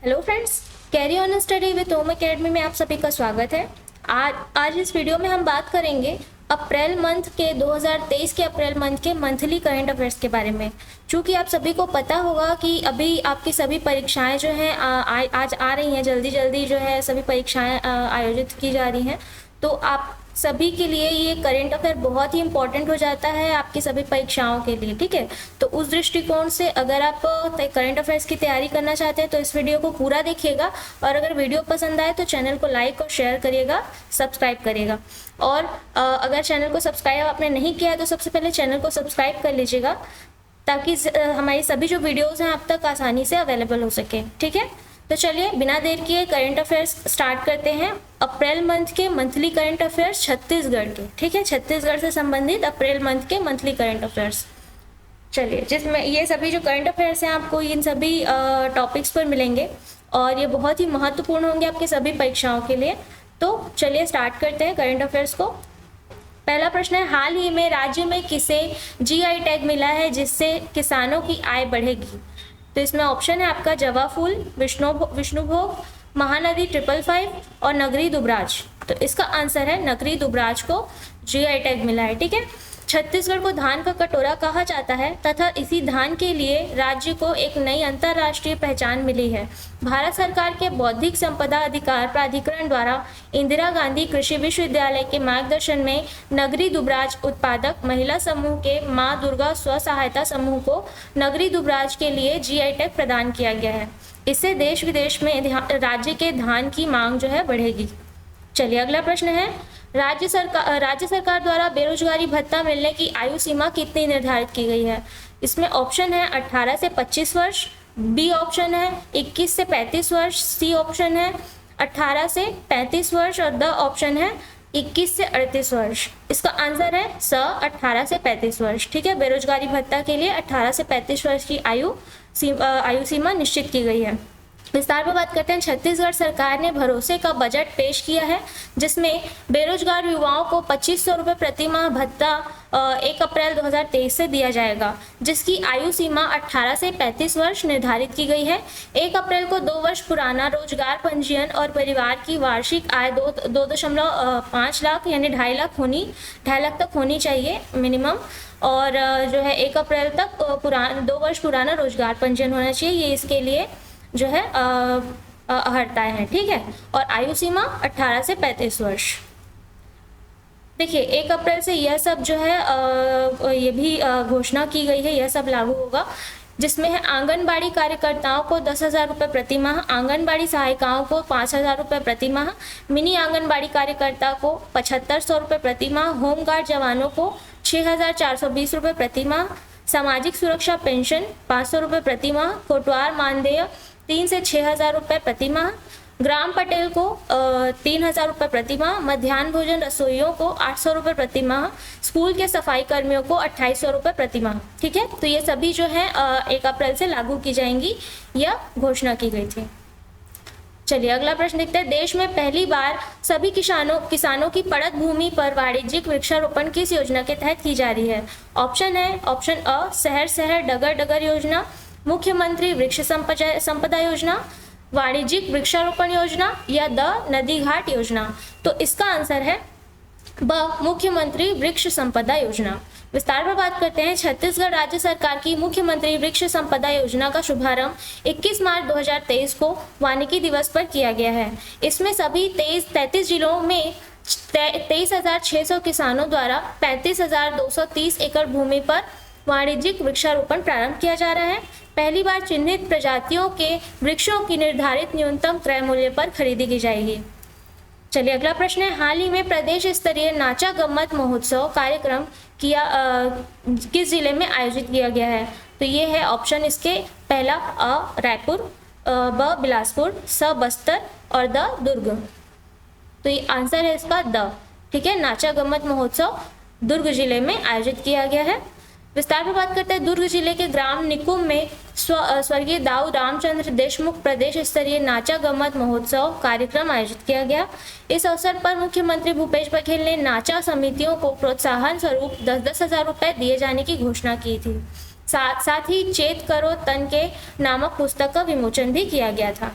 Hello friends, carry on study with home academy में आप सभी का स्वागत है। आज इस वीडियो में हम बात करेंगे अप्रैल मंथ के 2023 के अप्रैल मंथ के मंथली करंट अफेयर्स के बारे में। चूँकि आप सभी को पता होगा कि अभी आपकी सभी परीक्षाएं जो हैं आज आ रही हैं, जल्दी जल्दी जो है सभी परीक्षाएं आयोजित की जा रही हैं। तो आप सभी के लिए ये करंट अफेयर बहुत ही इंपॉर्टेंट हो जाता है आपकी सभी परीक्षाओं के लिए, ठीक है। तो उस दृष्टिकोण से अगर आप करंट अफेयर्स की तैयारी करना चाहते हैं तो इस वीडियो को पूरा देखिएगा, और अगर वीडियो पसंद आए तो चैनल को लाइक और शेयर करिएगा, सब्सक्राइब करिएगा। और अगर चैनल को सब्सक्राइब आपने नहीं किया है तो सबसे पहले चैनल को सब्सक्राइब कर लीजिएगा, ताकि हमारी सभी जो वीडियोज़ हैं आप तक आसानी से अवेलेबल हो सके, ठीक है। तो चलिए बिना देर किए करंट अफेयर्स स्टार्ट करते हैं। अप्रैल मंथ के मंथली करंट अफेयर्स छत्तीसगढ़ के, ठीक है, छत्तीसगढ़ से संबंधित अप्रैल मंथ के मंथली करंट अफेयर्स। चलिए, जिसमें ये सभी जो करंट अफेयर्स हैं आपको इन सभी टॉपिक्स पर मिलेंगे और ये बहुत ही महत्वपूर्ण होंगे आपके सभी परीक्षाओं के लिए। तो चलिए स्टार्ट करते हैं करंट अफेयर्स को। पहला प्रश्न है, हाल ही में राज्य में किसे जीआई टैग मिला है जिससे किसानों की आय बढ़ेगी? तो इसमें ऑप्शन है आपका जवा फूल, विष्णुभोग, महानदी 555 और नगरी दुबराज। तो इसका आंसर है नगरी दुबराज को जीआई टैग मिला है, ठीक है। छत्तीसगढ़ को धान का कटोरा कहा जाता है तथा इसी धान के लिए राज्य को एक नई अंतर्राष्ट्रीय पहचान मिली है। भारत सरकार के बौद्धिक संपदा अधिकार प्राधिकरण द्वारा इंदिरा गांधी कृषि विश्वविद्यालय के मार्गदर्शन में नगरी दुबराज उत्पादक महिला समूह के मां दुर्गा स्व सहायता समूह को नगरी दुबराज के लिए जीआई टैग प्रदान किया गया है। इससे देश विदेश में राज्य के धान की मांग जो है बढ़ेगी। चलिए अगला प्रश्न है, राज्य सरकार द्वारा बेरोजगारी भत्ता मिलने की आयु सीमा कितनी निर्धारित की गई है? इसमें ऑप्शन है 18 से 25 वर्ष, बी ऑप्शन है 21 से 35 वर्ष, सी ऑप्शन है 18 से 35 वर्ष और द ऑप्शन है 21 से 38 वर्ष। इसका आंसर है स 18 से 35 वर्ष, ठीक है। बेरोजगारी भत्ता के लिए 18 से 35 वर्ष की आयु सीमा निश्चित की गई है। विस्तार में बात करते हैं। छत्तीसगढ़ सरकार ने भरोसे का बजट पेश किया है जिसमें बेरोजगार युवाओं को 2500 रुपये प्रति माह भत्ता 1 अप्रैल 2023 से दिया जाएगा, जिसकी आयु सीमा 18 से 35 वर्ष निर्धारित की गई है। 1 अप्रैल को 2 वर्ष पुराना रोजगार पंजीयन और परिवार की वार्षिक आय 2.5 लाख यानी 2.5 लाख तक होनी चाहिए मिनिमम। और जो है 1 अप्रैल तक 2 वर्ष पुराना रोजगार पंजीयन होना चाहिए, ये इसके लिए जो है अहर्ताएं हैं, ठीक है। और आयु सीमा 18 से 35 वर्ष। देखिए 1 अप्रैल से यह सब जो है ये भी घोषणा की गई है, यह सब लागू होगा, जिसमें है आंगनबाड़ी कार्यकर्ताओं को 10,000 रुपये प्रति माह, आंगनबाड़ी सहायिकाओं को 5,000 रुपये प्रति माह, मिनी आंगनबाड़ी कार्यकर्ता को 7500 रुपये प्रति माह, होमगार्ड जवानों को 6,420 रुपये प्रति माह, सामाजिक सुरक्षा पेंशन 500 रुपये प्रति माह, कोटवार मानदेय 3 से 6,000 रुपये प्रति माह, ग्राम पटेल को 3,000 रुपये प्रति माह, मध्याह्न भोजन रसोइयों को 800 रुपये प्रति माह, स्कूल के सफाई कर्मियों को 2800 रुपये प्रति माह, ठीक है। तो ये सभी जो है 1 अप्रैल से लागू की जाएंगी, यह घोषणा की गई थी। चलिए अगला प्रश्न देखते हैं। देश में पहली बार सभी किसानों की पड़त भूमि पर वाणिज्यिक वृक्षारोपण किस योजना के तहत की जा रही है? ऑप्शन है ऑप्शन अ शहर शहर डगर डगर योजना, मुख्यमंत्री वृक्ष संपदा योजना, वाणिज्यिक वृक्षारोपण योजना या द नदी घाट योजना। तो इसका आंसर है ब मुख्यमंत्री वृक्ष संपदा योजना। विस्तार पर बात करते हैं। छत्तीसगढ़ राज्य सरकार की मुख्यमंत्री वृक्ष संपदा योजना का शुभारंभ 21 मार्च 2023 को वानिकी दिवस पर किया गया है। इसमें सभी 33 जिलों में 23,600 किसानों द्वारा 35,230 एकड़ भूमि पर वाणिज्यिक वृक्षारोपण प्रारंभ किया जा रहा है। पहली बार चिन्हित प्रजातियों के वृक्षों की निर्धारित न्यूनतम क्रय मूल्य पर खरीदी की जाएगी। चलिए अगला प्रश्न है, हाल ही में प्रदेश स्तरीय नाचा गम्मत महोत्सव कार्यक्रम किस जिले में आयोजित किया गया है? तो ये है ऑप्शन इसके पहला अ रायपुर, ब बिलासपुर, स बस्तर और द दुर्ग। तो ये आंसर है इसका द, ठीक है। नाचा गम्मत महोत्सव दुर्ग जिले में आयोजित किया गया है। विस्तार में बात करते हैं। दुर्ग जिले के ग्राम निकुम में स्वर्गीय दाऊ रामचंद्र देशमुख प्रदेश स्तरीय नाचा गम्मत महोत्सव कार्यक्रम आयोजित किया गया। इस अवसर पर मुख्यमंत्री भूपेश बघेल ने नाचा समितियों को प्रोत्साहन स्वरूप 10-10 हजार रुपये दिए जाने की घोषणा की थी। साथ ही चेत करो तन के नामक पुस्तक का विमोचन भी किया गया था।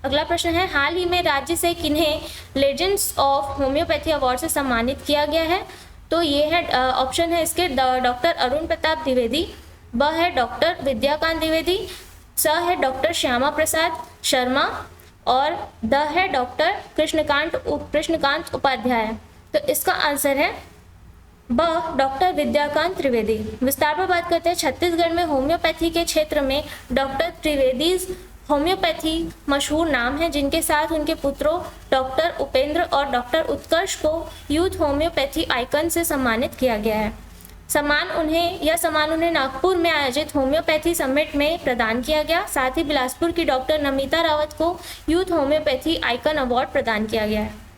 अगला प्रश्न है, हाल ही में राज्य से किन्हें लेजेंड्स ऑफ होम्योपैथी अवार्ड से सम्मानित किया गया है? तो ये है ऑप्शन है इसके डॉक्टर अरुण प्रताप द्विवेदी, ब है डॉक्टर विद्याकांत द्विवेदी, स है डॉक्टर श्यामा प्रसाद शर्मा और द है डॉक्टर कृष्णकांत उपाध्याय। तो इसका आंसर है ब डॉक्टर विद्याकांत त्रिवेदी। विस्तार पर बात करते हैं, छत्तीसगढ़ में होम्योपैथी के क्षेत्र में डॉक्टर त्रिवेदीज होम्योपैथी मशहूर नाम है, जिनके साथ उनके पुत्रों डॉक्टर उपेंद्र और डॉक्टर उत्कर्ष को यूथ होम्योपैथी आइकन से सम्मानित किया गया है। सम्मान उन्हें नागपुर में आयोजित होम्योपैथी समिट में प्रदान किया गया। साथ ही बिलासपुर की डॉक्टर नमिता रावत को यूथ होम्योपैथी आइकन अवार्ड प्रदान किया गया है।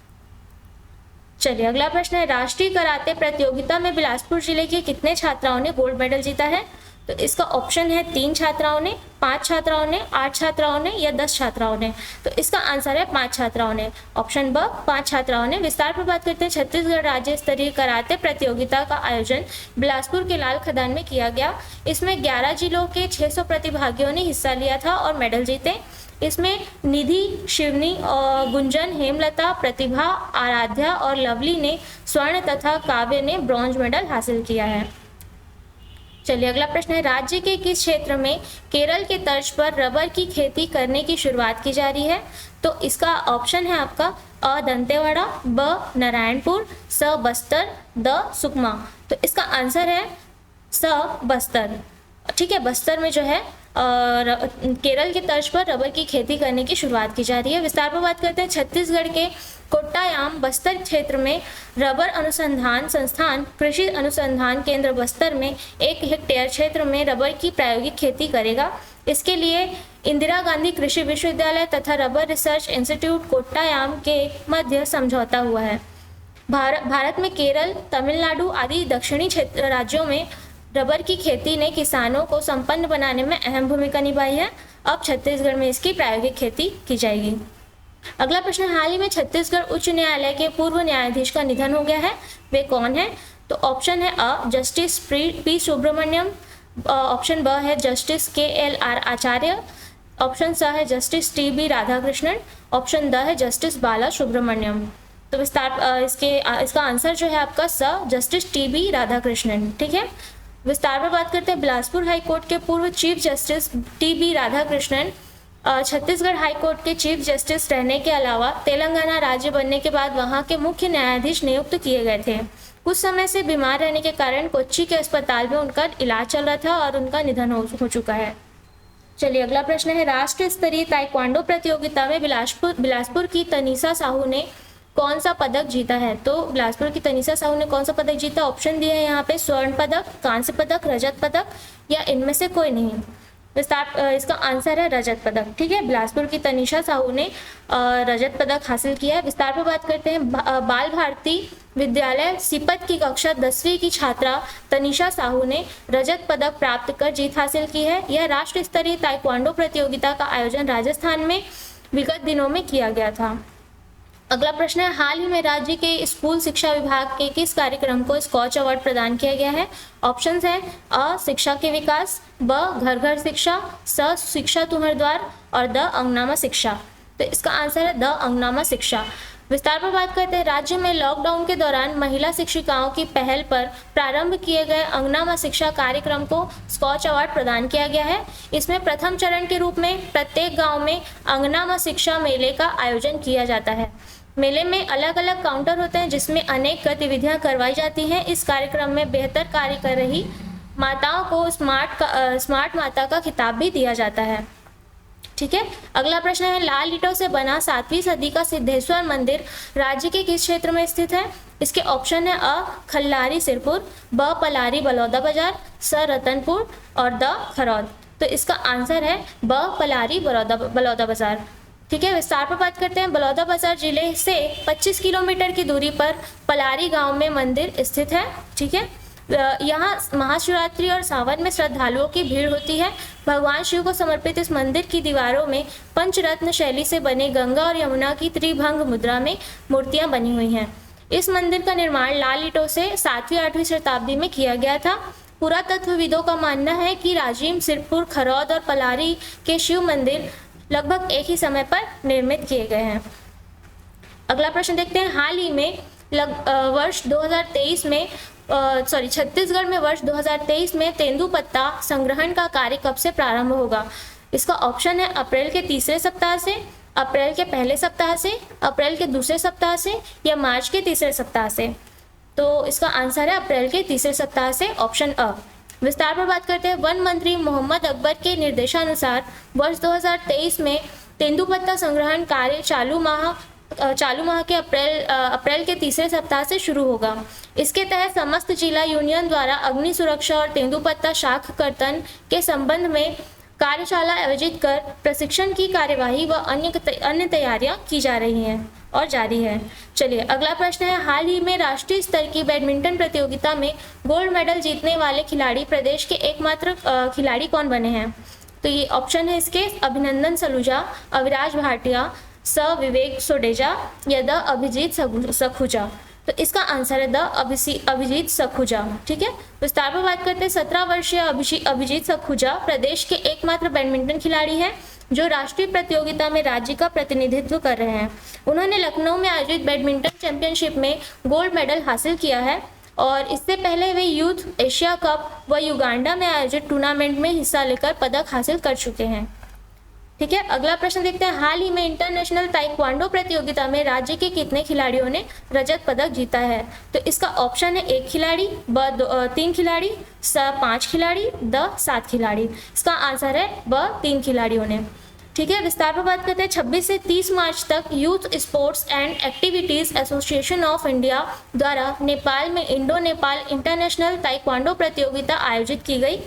चलिए अगला प्रश्न है, राष्ट्रीय कराटे प्रतियोगिता में बिलासपुर जिले की कितने छात्राओं ने गोल्ड मेडल जीता है? तो इसका ऑप्शन है 3 छात्राओं ने, 5 छात्राओं ने, 8 छात्राओं ने या 10 छात्राओं ने। तो इसका आंसर है 5 छात्राओं ने, ऑप्शन ब 5 छात्राओं ने। विस्तार पर बात करते हैं, छत्तीसगढ़ राज्य स्तरीय कराटे प्रतियोगिता का आयोजन बिलासपुर के लाल खदान में किया गया। इसमें 11 जिलों के 600 प्रतिभागियों ने हिस्सा लिया था और मेडल जीते। इसमें निधि, शिवनी और गुंजन, हेमलता, प्रतिभा, आराध्या और लवली ने स्वर्ण तथा काव्य ने ब्रॉन्ज मेडल हासिल किया है। चलिए अगला प्रश्न है, राज्य के किस क्षेत्र में केरल के तर्ज पर रबर की खेती करने की शुरुआत की जा रही है? तो इसका ऑप्शन है आपका अ दंतेवाड़ा, ब नारायणपुर, स बस्तर, द सुकमा। तो इसका आंसर है स बस्तर। ठीक है, बस्तर में जो है केरल के तर्ज पर रबर की खेती करने की शुरुआत की जा रही है। विस्तार पर बात करते हैं, छत्तीसगढ़ के कोट्टायाम बस्तर क्षेत्र में रबर अनुसंधान संस्थान कृषि अनुसंधान केंद्र बस्तर में 1 हेक्टेयर क्षेत्र में रबर की प्रायोगिक खेती करेगा। इसके लिए इंदिरा गांधी कृषि विश्वविद्यालय तथा रबर रिसर्च इंस्टीट्यूट कोट्टायाम के मध्य समझौता हुआ है। भारत में केरल, तमिलनाडु आदि दक्षिणी क्षेत्र राज्यों में रबर की खेती ने किसानों को संपन्न बनाने में अहम भूमिका निभाई है। अब छत्तीसगढ़ में इसकी प्रायोगिक खेती की जाएगी। अगला प्रश्न, हाल ही में छत्तीसगढ़ उच्च न्यायालय के पूर्व न्यायाधीश का निधन हो गया है, वे कौन है? तो ऑप्शन है अ जस्टिस पी सुब्रमण्यम, ऑप्शन ब है जस्टिस KLR आचार्य, ऑप्शन स है जस्टिस TB राधाकृष्णन, ऑप्शन द है जस्टिस बाला सुब्रमण्यम। तो इसका आंसर जो है आपका स जस्टिस TB राधाकृष्णन। ठीक है, विस्तार पर बात करते हैं, बिलासपुर हाईकोर्ट के पूर्व chief justice TB Radhakrishnan Chhattisgarh high court के चीफ जस्टिस रहने के अलावा तेलंगाना राज्य बनने के बाद वहां के मुख्य न्यायाधीश नियुक्त किए गए थे। कुछ समय से बीमार रहने के कारण कोच्चि के अस्पताल में उनका इलाज चल रहा था और उनका निधन हो चुका है। चलिए अगला प्रश्न है, राष्ट्रीय स्तरीय ताइक्वांडो प्रतियोगिता में बिलासपुर की तनीषा साहू ने कौन सा पदक जीता है? तो बिलासपुर की तनीषा साहू ने कौन सा पदक जीता? ऑप्शन दिए हैं यहाँ पे, स्वर्ण पदक, कांस्य पदक, रजत पदक या इनमें से कोई नहीं। इसका आंसर है रजत पदक। ठीक है, बिलासपुर की तनीषा साहू ने रजत पदक हासिल किया है। विस्तार पर बात करते हैं, बाल भारती विद्यालय सिपत की कक्षा 10वीं की छात्रा तनीषा साहू ने रजत पदक प्राप्त कर जीत हासिल की है। यह राष्ट्रीय स्तरीय ताइक्वांडो प्रतियोगिता का आयोजन राजस्थान में विगत दिनों में किया गया था। अगला प्रश्न है, हाल ही में राज्य के स्कूल शिक्षा विभाग के किस कार्यक्रम को स्कॉच अवार्ड प्रदान किया गया है? ऑप्शंस हैं अ शिक्षा के विकास, ब घर घर शिक्षा, स शिक्षा तुम्हारे द्वार और द अंगनामा शिक्षा। तो इसका आंसर है द अंगनामा शिक्षा। विस्तार पर बात करते हैं, राज्य में लॉकडाउन के दौरान महिला शिक्षिकाओं की पहल पर प्रारंभ किए गए अंगनामा शिक्षा कार्यक्रम को स्कॉच अवार्ड प्रदान किया गया है। इसमें प्रथम चरण के रूप में प्रत्येक गांव में अंगनामा शिक्षा मेले का आयोजन किया जाता है। मेले में अलग अलग काउंटर होते हैं जिसमें अनेक गतिविधियां करवाई जाती हैं। इस कार्यक्रम में बेहतर कार्य कर रही माताओं को स्मार्ट माता का खिताब भी दिया जाता है। ठीक है, अगला प्रश्न है, लाल ईंटों से बना 7वीं सदी का सिद्धेश्वर मंदिर राज्य के किस क्षेत्र में स्थित है? इसके ऑप्शन है अ खल्लारी सिरपुर, ब पलारी बलौदा बाजार, स रतनपुर और द खरौद। तो इसका आंसर है ब पलारी बलौदा बाजार। ठीक है, विस्तार पर बात करते हैं, बलौदा बाजार जिले से 25 किलोमीटर की दूरी पर पलारी गांव में मंदिर स्थित है। ठीक है, यहाँ महाशिवरात्रि और सावन में श्रद्धालुओं की भीड़ होती है। भगवान शिव को समर्पित इस मंदिर की दीवारों में पंचरत्न शैली से बने गंगा और यमुना की त्रिभंग मुद्रा में मूर्तियां बनी हुई हैं। इस मंदिर का निर्माण लाल ईंटों से 7वीं-8वीं शताब्दी में किया गया था। पुरातत्वविदों का मानना है कि राजिम, सिरपुर, खरौद और पलारी के शिव मंदिर लगभग एक ही समय पर निर्मित किए गए हैं। अगला प्रश्न देखते हैं, हाल ही में वर्ष 2023 में छत्तीसगढ़ में वर्ष 2023 में तेंदुपत्ता संग्रहण का कार्य कब से प्रारंभ होगा? इसका ऑप्शन है अप्रैल के तीसरे सप्ताह से, अप्रैल के पहले सप्ताह से, अप्रैल के दूसरे सप्ताह से या मार्च के तीसरे सप्ताह से। तो इसका आंसर है अप्रैल के तीसरे सप्ताह से, ऑप्शन अ। विस्तार पर बात करते हैं, वन मंत्री मोहम्मद अकबर के निर्देशानुसार वर्ष 2023 में तेंदुपत्ता संग्रहण कार्य चालू माह के अप्रैल के तीसरे सप्ताह से शुरू होगा। इसके तहत समस्त जिला यूनियन द्वारा अग्नि सुरक्षा और तेंदुपत्ता शाख कर्तन के संबंध में कार्यशाला आयोजित कर प्रशिक्षण की कार्यवाही व अन्य तैयारियां की जा रही हैं और जारी है। चलिए अगला प्रश्न है, हाल ही में राष्ट्रीय स्तर की बैडमिंटन प्रतियोगिता में गोल्ड मेडल जीतने वाले खिलाड़ी प्रदेश के एकमात्र खिलाड़ी कौन बने हैं? तो ये ऑप्शन है इसके, अभिनंदन सलूजा, अविराज भाटिया, स विवेक सोडेजा या द अभिजीत सखुजा। तो इसका आंसर है द अभिजीत सखुजा। ठीक है, विस्तार पर बात करते हैं, 17 वर्षीय अभिजीत सखुजा प्रदेश के एकमात्र बैडमिंटन खिलाड़ी हैं जो राष्ट्रीय प्रतियोगिता में राज्य का प्रतिनिधित्व कर रहे हैं। उन्होंने लखनऊ में आयोजित बैडमिंटन चैंपियनशिप में गोल्ड मेडल हासिल किया है और इससे पहले वे यूथ एशिया कप व युगांडा में आयोजित टूर्नामेंट में हिस्सा लेकर पदक हासिल कर चुके हैं। ठीक है, अगला प्रश्न देखते हैं, हाल ही में इंटरनेशनल ताइक्वांडो प्रतियोगिता में राज्य के कितने खिलाड़ियों ने रजत पदक जीता है? तो इसका ऑप्शन है 1 खिलाड़ी, ब 3 खिलाड़ी, स 5 खिलाड़ी, द 7 खिलाड़ी। इसका आंसर है ब 3 खिलाड़ियों ने। ठीक है, विस्तार पर बात करते हैं, 26 से 30 मार्च तक youth sports and activities association of India द्वारा नेपाल में इंडो नेपाल इंटरनेशनल ताइक्वांडो प्रतियोगिता आयोजित की गई।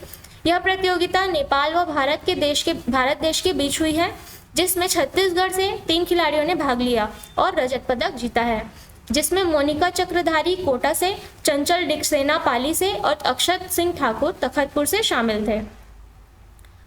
यह प्रतियोगिता नेपाल व भारत देश के बीच हुई है, जिसमें छत्तीसगढ़ से 3 खिलाड़ियों ने भाग लिया और रजत पदक जीता है, जिसमें मोनिका चक्रधारी कोटा से, चंचल डिक्सेना पाली से और अक्षत सिंह ठाकुर तखतपुर से शामिल थे।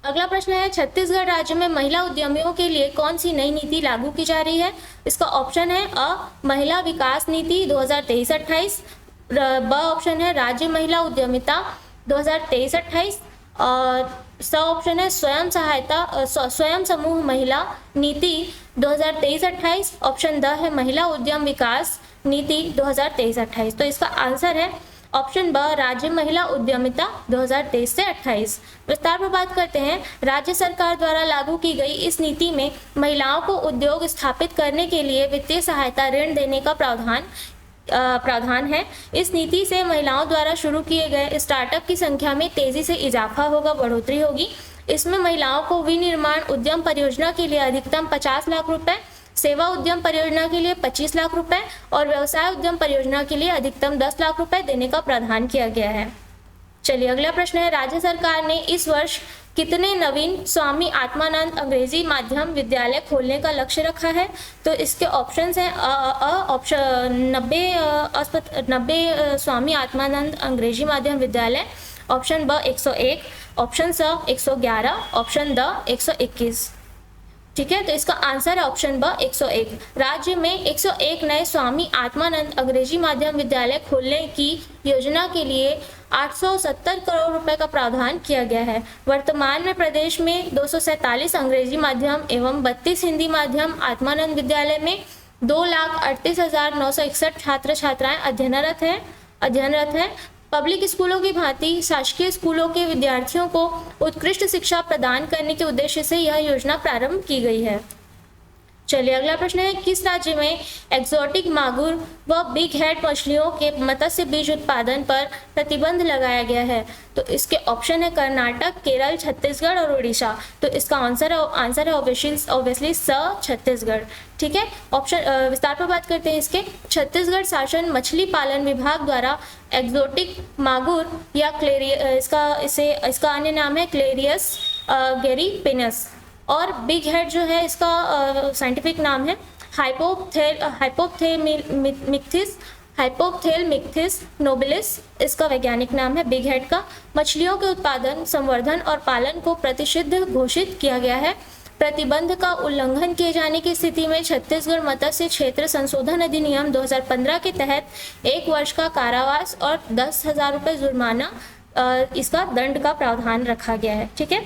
अगला प्रश्न है, छत्तीसगढ़ राज्य में महिला उद्यमियों के लिए कौन सी नई नीति लागू की जा रही है? इसका ऑप्शन है अ महिला विकास नीति 2023-28, ब ऑप्शन है राज्य महिला उद्यमिता 2023-28 और स ऑप्शन है स्वयं समूह महिला नीति 2023-28, ऑप्शन द है महिला उद्यम विकास नीति 2023-28। तो इसका आंसर है ऑप्शन ब राज्य महिला उद्यमिता 2023 से 28। विस्तार पर बात करते हैं, राज्य सरकार द्वारा लागू की गई इस नीति में महिलाओं को उद्योग स्थापित करने के लिए वित्तीय सहायता ऋण देने का प्रावधान है। इस नीति से महिलाओं द्वारा शुरू किए गए स्टार्टअप की संख्या में तेजी से इजाफा होगा, बढ़ोतरी होगी। इसमें महिलाओं को विनिर्माण उद्यम परियोजना के लिए अधिकतम 50 लाख रुपए, सेवा उद्यम परियोजना के लिए 25 लाख रुपए और व्यवसाय उद्यम परियोजना के लिए अधिकतम 10 लाख रुपए देने का प्रावधान किया गया है। चलिए अगला प्रश्न है, राज्य सरकार ने इस वर्ष कितने नवीन स्वामी आत्मानंद अंग्रेजी माध्यम विद्यालय खोलने का लक्ष्य रखा है? तो इसके ऑप्शंस हैं ऑप्शन 90 स्वामी आत्मानंद अंग्रेजी माध्यम विद्यालय, ऑप्शन ब 101, ऑप्शन स 111, ऑप्शन द 121। ठीक है, तो इसका आंसर है ऑप्शन ब 101। राज्य में 101 नए स्वामी आत्मानंद अंग्रेजी माध्यम विद्यालय खोलने की योजना के लिए 870 करोड़ रुपए का प्रावधान किया गया है। वर्तमान में प्रदेश में 247 अंग्रेजी माध्यम एवं 32 हिंदी माध्यम आत्मानंद विद्यालय में 2,38,961 छात्र छात्राएं अध्ययनरत हैं। पब्लिक स्कूलों की भांति शासकीय स्कूलों के विद्यार्थियों को उत्कृष्ट शिक्षा प्रदान करने के उद्देश्य से यह योजना प्रारंभ की गई है। चलिए अगला प्रश्न है, किस राज्य में एक्सोटिक मागुर व बिग हेड मछलियों के मत्स्य बीज उत्पादन पर प्रतिबंध लगाया गया है? तो इसके ऑप्शन है कर्नाटक, केरल, छत्तीसगढ़ और उड़ीसा। तो इसका आंसर है ऑब्वियसली स छत्तीसगढ़। ठीक है, ऑप्शन विस्तार पर बात करते हैं इसके। छत्तीसगढ़ शासन मछली पालन विभाग द्वारा एक्सोटिक मागुर या इसका अन्य नाम है क्लेरियस गेरीपेनस और बिग हेड जो है इसका साइंटिफिक नाम है हाइपोप्थेलमिक्थिस नोबिलिस, इसका वैज्ञानिक नाम है बिग हेड का। मछलियों के उत्पादन, संवर्धन और पालन को प्रतिषिद्ध घोषित किया गया है। प्रतिबंध का उल्लंघन किए जाने की स्थिति में छत्तीसगढ़ मत्स्य क्षेत्र संशोधन अधिनियम 2015 के तहत 1 वर्ष का कारावास और 10,000 रुपये जुर्माना इसका दंड का प्रावधान रखा गया है। ठीक है,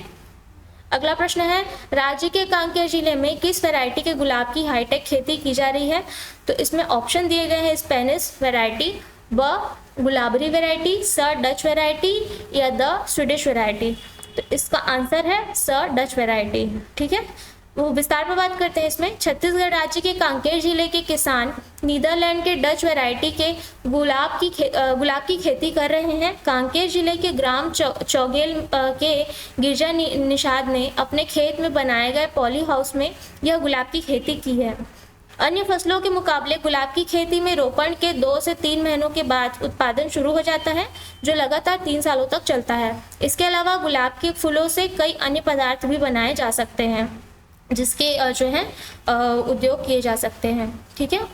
अगला प्रश्न है, राज्य के कांकेर जिले में किस वैरायटी के गुलाब की हाईटेक खेती की जा रही है? तो इसमें ऑप्शन दिए गए हैं, स्पेनिश वैरायटी, ब गुलाबरी वैरायटी, स डच वैरायटी या द स्वीडिश वैरायटी। तो इसका आंसर है स डच वैरायटी। ठीक है, वो विस्तार में बात करते हैं इसमें। छत्तीसगढ़ राज्य के कांकेर जिले के किसान नीदरलैंड के डच वैरायटी के गुलाब की खेती कर रहे हैं। कांकेर जिले के ग्राम चौगेल के गिरजा निषाद ने अपने खेत में बनाए गए पॉली हाउस में यह गुलाब की खेती की है। अन्य फसलों के मुकाबले गुलाब की खेती में रोपण के 2 से 3 महीनों के बाद उत्पादन शुरू हो जाता है, जो लगातार 3 सालों तक चलता है। इसके अलावा गुलाब के फूलों से कई अन्य पदार्थ भी बनाए जा सकते हैं, जिसके जो है उद्योग किए जा सकते हैं। ठीक है,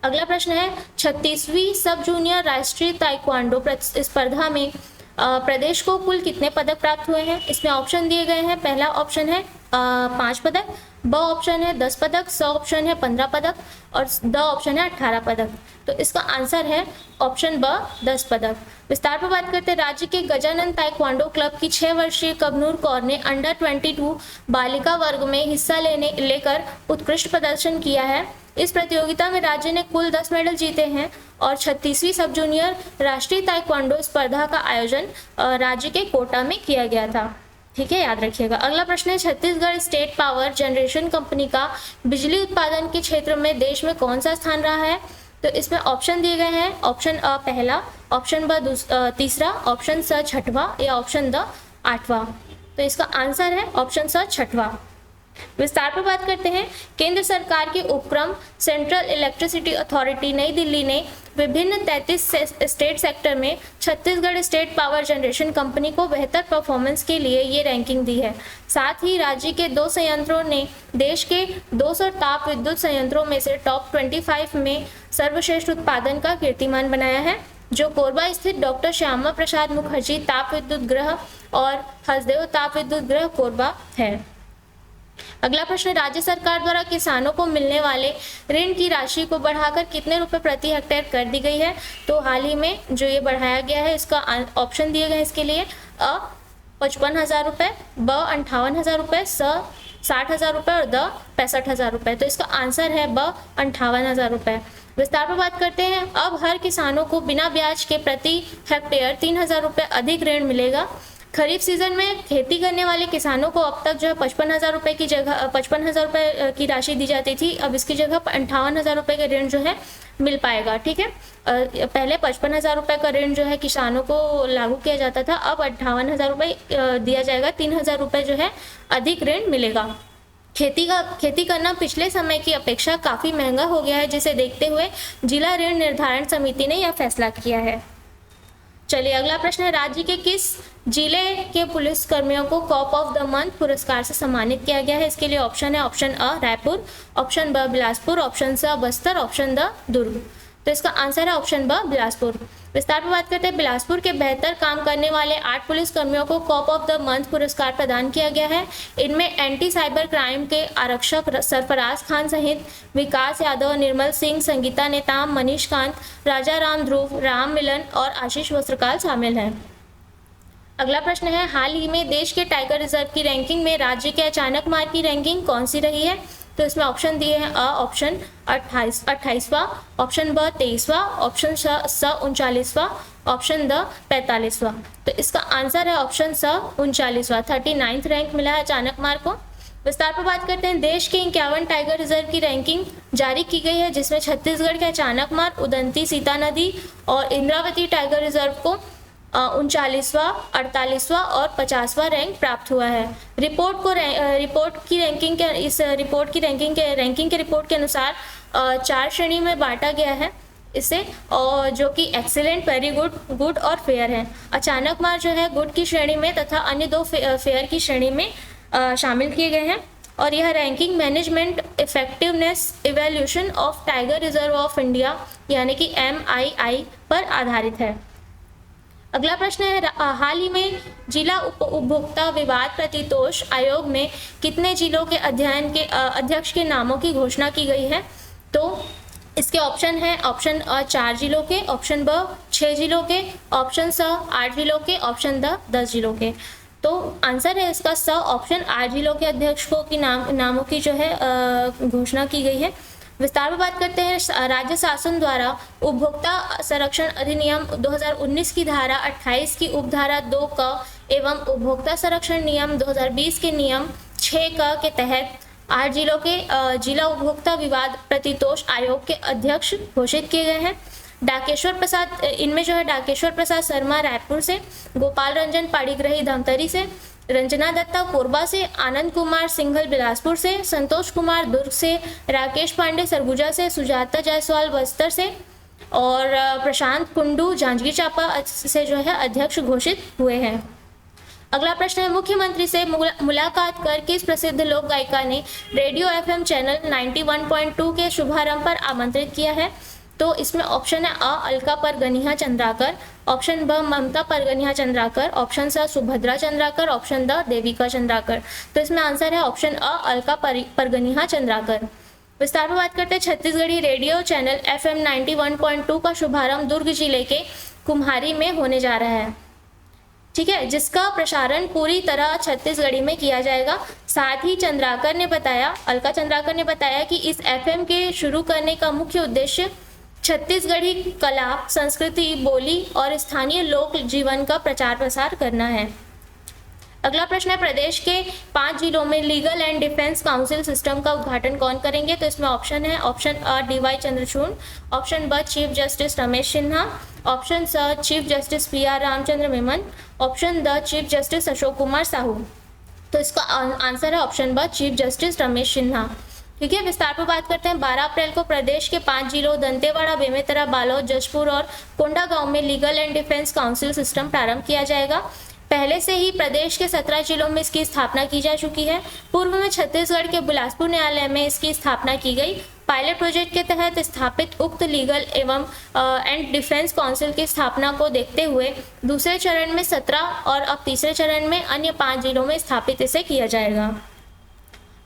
अगला प्रश्न है, 36वीं सब जूनियर राष्ट्रीय ताइक्वांडो स्पर्धा में प्रदेश को कुल कितने पदक प्राप्त हुए हैं? इसमें ऑप्शन दिए गए हैं। पहला ऑप्शन है 5 पदक, ब ऑप्शन है 10 पदक, स ऑप्शन है 15 पदक और द ऑप्शन है 18 पदक। तो इसका आंसर है ऑप्शन ब 10 पदक। विस्तार पर बात करते हैं। राज्य के गजानन ताइक्वांडो क्लब की 6 वर्षीय कबनूर कौर ने अंडर 22 बालिका वर्ग में हिस्सा लेकर उत्कृष्ट प्रदर्शन किया है। इस प्रतियोगिता में राज्य ने कुल 10 मेडल जीते हैं और 36वीं सब जूनियर राष्ट्रीय ताइक्वांडो स्पर्धा का आयोजन राज्य के कोटा में किया गया था। ठीक है, याद रखिएगा। अगला प्रश्न है, Chhattisgarh state power generation company का बिजली उत्पादन के क्षेत्र में देश में कौन सा स्थान रहा है? तो इसमें ऑप्शन दिए गए हैं। ऑप्शन अ पहला, ऑप्शन ब तीसरा, ऑप्शन स छठवां या ऑप्शन द 8वां। तो इसका आंसर है ऑप्शन स छठवां। विस्तार पर बात करते हैं। केंद्र सरकार के उपक्रम सेंट्रल इलेक्ट्रिसिटी अथॉरिटी नई दिल्ली ने विभिन्न 33 स्टेट सेक्टर में Chhattisgarh state power generation company को बेहतर परफॉर्मेंस के लिए ये रैंकिंग दी है। साथ ही राज्य के 2 संयंत्रों ने देश के 200 ताप विद्युत संयंत्रों में से टॉप 25 में सर्वश्रेष्ठ उत्पादन का कीर्तिमान बनाया है, जो कोरबा स्थित डॉक्टर श्यामा प्रसाद मुखर्जी ताप विद्युत गृह और हसदेव ताप विद्युत गृह कोरबा है। अगला प्रश्न, राज्य सरकार द्वारा किसानों को मिलने वाले ऋण की राशि को बढ़ाकर कितने रुपए प्रति हेक्टेयर कर दी गई है? तो हाल ही में जो ये बढ़ाया गया है, इसका ऑप्शन दिए गए इसके लिए। अ 55,000 रुपये, ब 58,000 रुपये, स 60,000 रुपये और द 65,000 रुपये। तो इसका आंसर है ब 58,000 रुपये। विस्तार पर बात करते हैं। अब हर किसानों को बिना ब्याज के प्रति हेक्टेयर 3,000 रुपये अधिक ऋण मिलेगा। खरीफ सीजन में खेती करने वाले किसानों को अब तक जो है 55,000 रुपये की जगह 55,000 रुपये की राशि दी जाती थी। अब इसकी जगह 58,000 रुपये का ऋण जो है मिल पाएगा। ठीक है, पहले 55,000 रुपये का ऋण जो है किसानों को लागू किया जाता था, अब 58,000 रुपये दिया जाएगा। 3,000 रुपये जो है अधिक ऋण मिलेगा। खेती करना पिछले समय की अपेक्षा काफ़ी महंगा हो गया है, जिसे देखते हुए जिला ऋण निर्धारण समिति ने यह फैसला किया है। चलिए, अगला प्रश्न है, राज्य के किस जिले के पुलिस कर्मियों को कॉप ऑफ द मंथ पुरस्कार से सम्मानित किया गया है? इसके लिए ऑप्शन है। ऑप्शन अ रायपुर, ऑप्शन ब बिलासपुर, ऑप्शन स बस्तर, ऑप्शन द दुर्ग। तो इसका आंसर है ऑप्शन ब बिलासपुर। विस्तार पर बात करते हैं। बिलासपुर के बेहतर काम करने वाले 8 पुलिस कर्मियों को कॉप ऑफ द मंथ पुरस्कार प्रदान किया गया है। इनमें एंटी साइबर क्राइम के आरक्षक सरफराज खान सहित विकास यादव, निर्मल सिंह, संगीता नेताम, मनीष कांत, राजा राम ध्रुव, राम मिलन और आशीष वस्त्रकाल शामिल हैं। अगला प्रश्न है, हाल ही में देश के टाइगर रिजर्व की रैंकिंग में राज्य के अचानक मार की रैंकिंग कौन सी रही है? तो इसमें ऑप्शन दिए हैं। अ ऑप्शन 28वां, ऑप्शन ब 23वां, ऑप्शन स 39वां, ऑप्शन द 45वां। तो इसका आंसर है ऑप्शन स 39वां। 39th रैंक मिला है अचानक मार को। विस्तार पर बात करते हैं। देश के 51 टाइगर रिजर्व की रैंकिंग जारी की गई है, जिसमें छत्तीसगढ़ के अचानक मार, उदंती सीता नदी और इंद्रावती टाइगर रिजर्व को 39वां, 48वां और 50वां रैंक प्राप्त हुआ है। रिपोर्ट की रैंकिंग के रिपोर्ट के अनुसार 4 श्रेणी में बांटा गया है इसे, और जो कि एक्सीलेंट, वेरी गुड, गुड और फेयर है। अचानक मार जो है गुड की श्रेणी में तथा अन्य 2 फेयर की श्रेणी में शामिल किए गए हैं। और यह ranking management effectiveness evaluation of tiger reserve of India यानी कि MII पर आधारित है। अगला प्रश्न है, हाल ही में जिला उपभोक्ता विवाद प्रतितोष आयोग में कितने जिलों के अध्यक्ष के नामों की घोषणा की गई है? तो इसके ऑप्शन है। ऑप्शन अ 4 जिलों के, ऑप्शन ब 6 जिलों के, ऑप्शन स 8 जिलों के, ऑप्शन द 10 जिलों के। तो आंसर है इसका स ऑप्शन, 8 जिलों के अध्यक्षों की नामों की जो है घोषणा की गई है। विस्तार में बात करते हैं। राज्य शासन द्वारा उपभोक्ता संरक्षण अधिनियम 2019 की धारा 28 की उपधारा 2 क एवं उपभोक्ता संरक्षण नियम 2020 के नियम 6 क के तहत 8 जिलों के जिला उपभोक्ता विवाद प्रतितोष आयोग के अध्यक्ष घोषित किए गए हैं। डाकेश्वर प्रसाद, इनमें जो है डाकेश्वर प्रसाद शर्मा रायपुर से, गोपाल रंजन पाड़ीग्रही धमतरी से, रंजना दत्ता कोरबा से, आनंद कुमार सिंघल बिलासपुर से, संतोष कुमार दुर्ग से, राकेश पांडे सरगुजा से, सुजाता जायसवाल बस्तर से और प्रशांत कुंडू जांजगीर चांपा से जो है अध्यक्ष घोषित हुए हैं। अगला प्रश्न है, मुख्यमंत्री से मुलाकात कर किस प्रसिद्ध लोक गायिका ने रेडियो एफएम चैनल 91.2 के शुभारंभ पर आमंत्रित किया है? तो इसमें ऑप्शन है अ अलका परगनिया चंद्राकर, ऑप्शन ब ममता परगनिया चंद्राकर, ऑप्शन स सुभद्रा चंद्राकर, ऑप्शन द देविका चंद्राकर। तो इसमें आंसर है ऑप्शन अ अलका परगनिया चंद्राकर। विस्तार में बात करते हैं। छत्तीसगढ़ी रेडियो चैनल एफएम 91.2 का शुभारंभ दुर्ग जिले के कुम्हारी में होने जा रहा है, ठीक है, जिसका प्रसारण पूरी तरह छत्तीसगढ़ी में किया जाएगा। साथ ही अलका चंद्राकर ने बताया कि इस एफएम के शुरू करने का मुख्य उद्देश्य छत्तीसगढ़ी कला, संस्कृति, बोली और स्थानीय लोक जीवन का प्रचार प्रसार करना है। अगला प्रश्न है, प्रदेश के 5 जिलों में legal and defence council system का उद्घाटन कौन करेंगे? तो इसमें ऑप्शन है ऑप्शन अ डी.वाई. चंद्रचूड़, ऑप्शन ब chief justice Ramesh Sinha, option स chief justice P R. Ramachandra Menon, option द चीफ जस्टिस अशोक कुमार साहू। तो इसका आंसर है ऑप्शन ब चीफ जस्टिस रमेश सिन्हा, ठीक है। विस्तार पर बात करते हैं। 12 अप्रैल को प्रदेश के 5 जिलों दंतेवाड़ा, बेमेतरा, बालोद, जशपुर और कोंडागांव में legal and defence council system प्रारंभ किया जाएगा। पहले से ही प्रदेश के 17 जिलों में इसकी स्थापना की जा चुकी है। पूर्व में छत्तीसगढ़ के बिलासपुर न्यायालय में इसकी स्थापना की गई। पायलट प्रोजेक्ट के तहत स्थापित उक्त लीगल एवं एंड डिफेंस काउंसिल की स्थापना को देखते हुए दूसरे चरण में 17 और अब तीसरे चरण में अन्य 5 जिलों में स्थापित इसे किया जाएगा।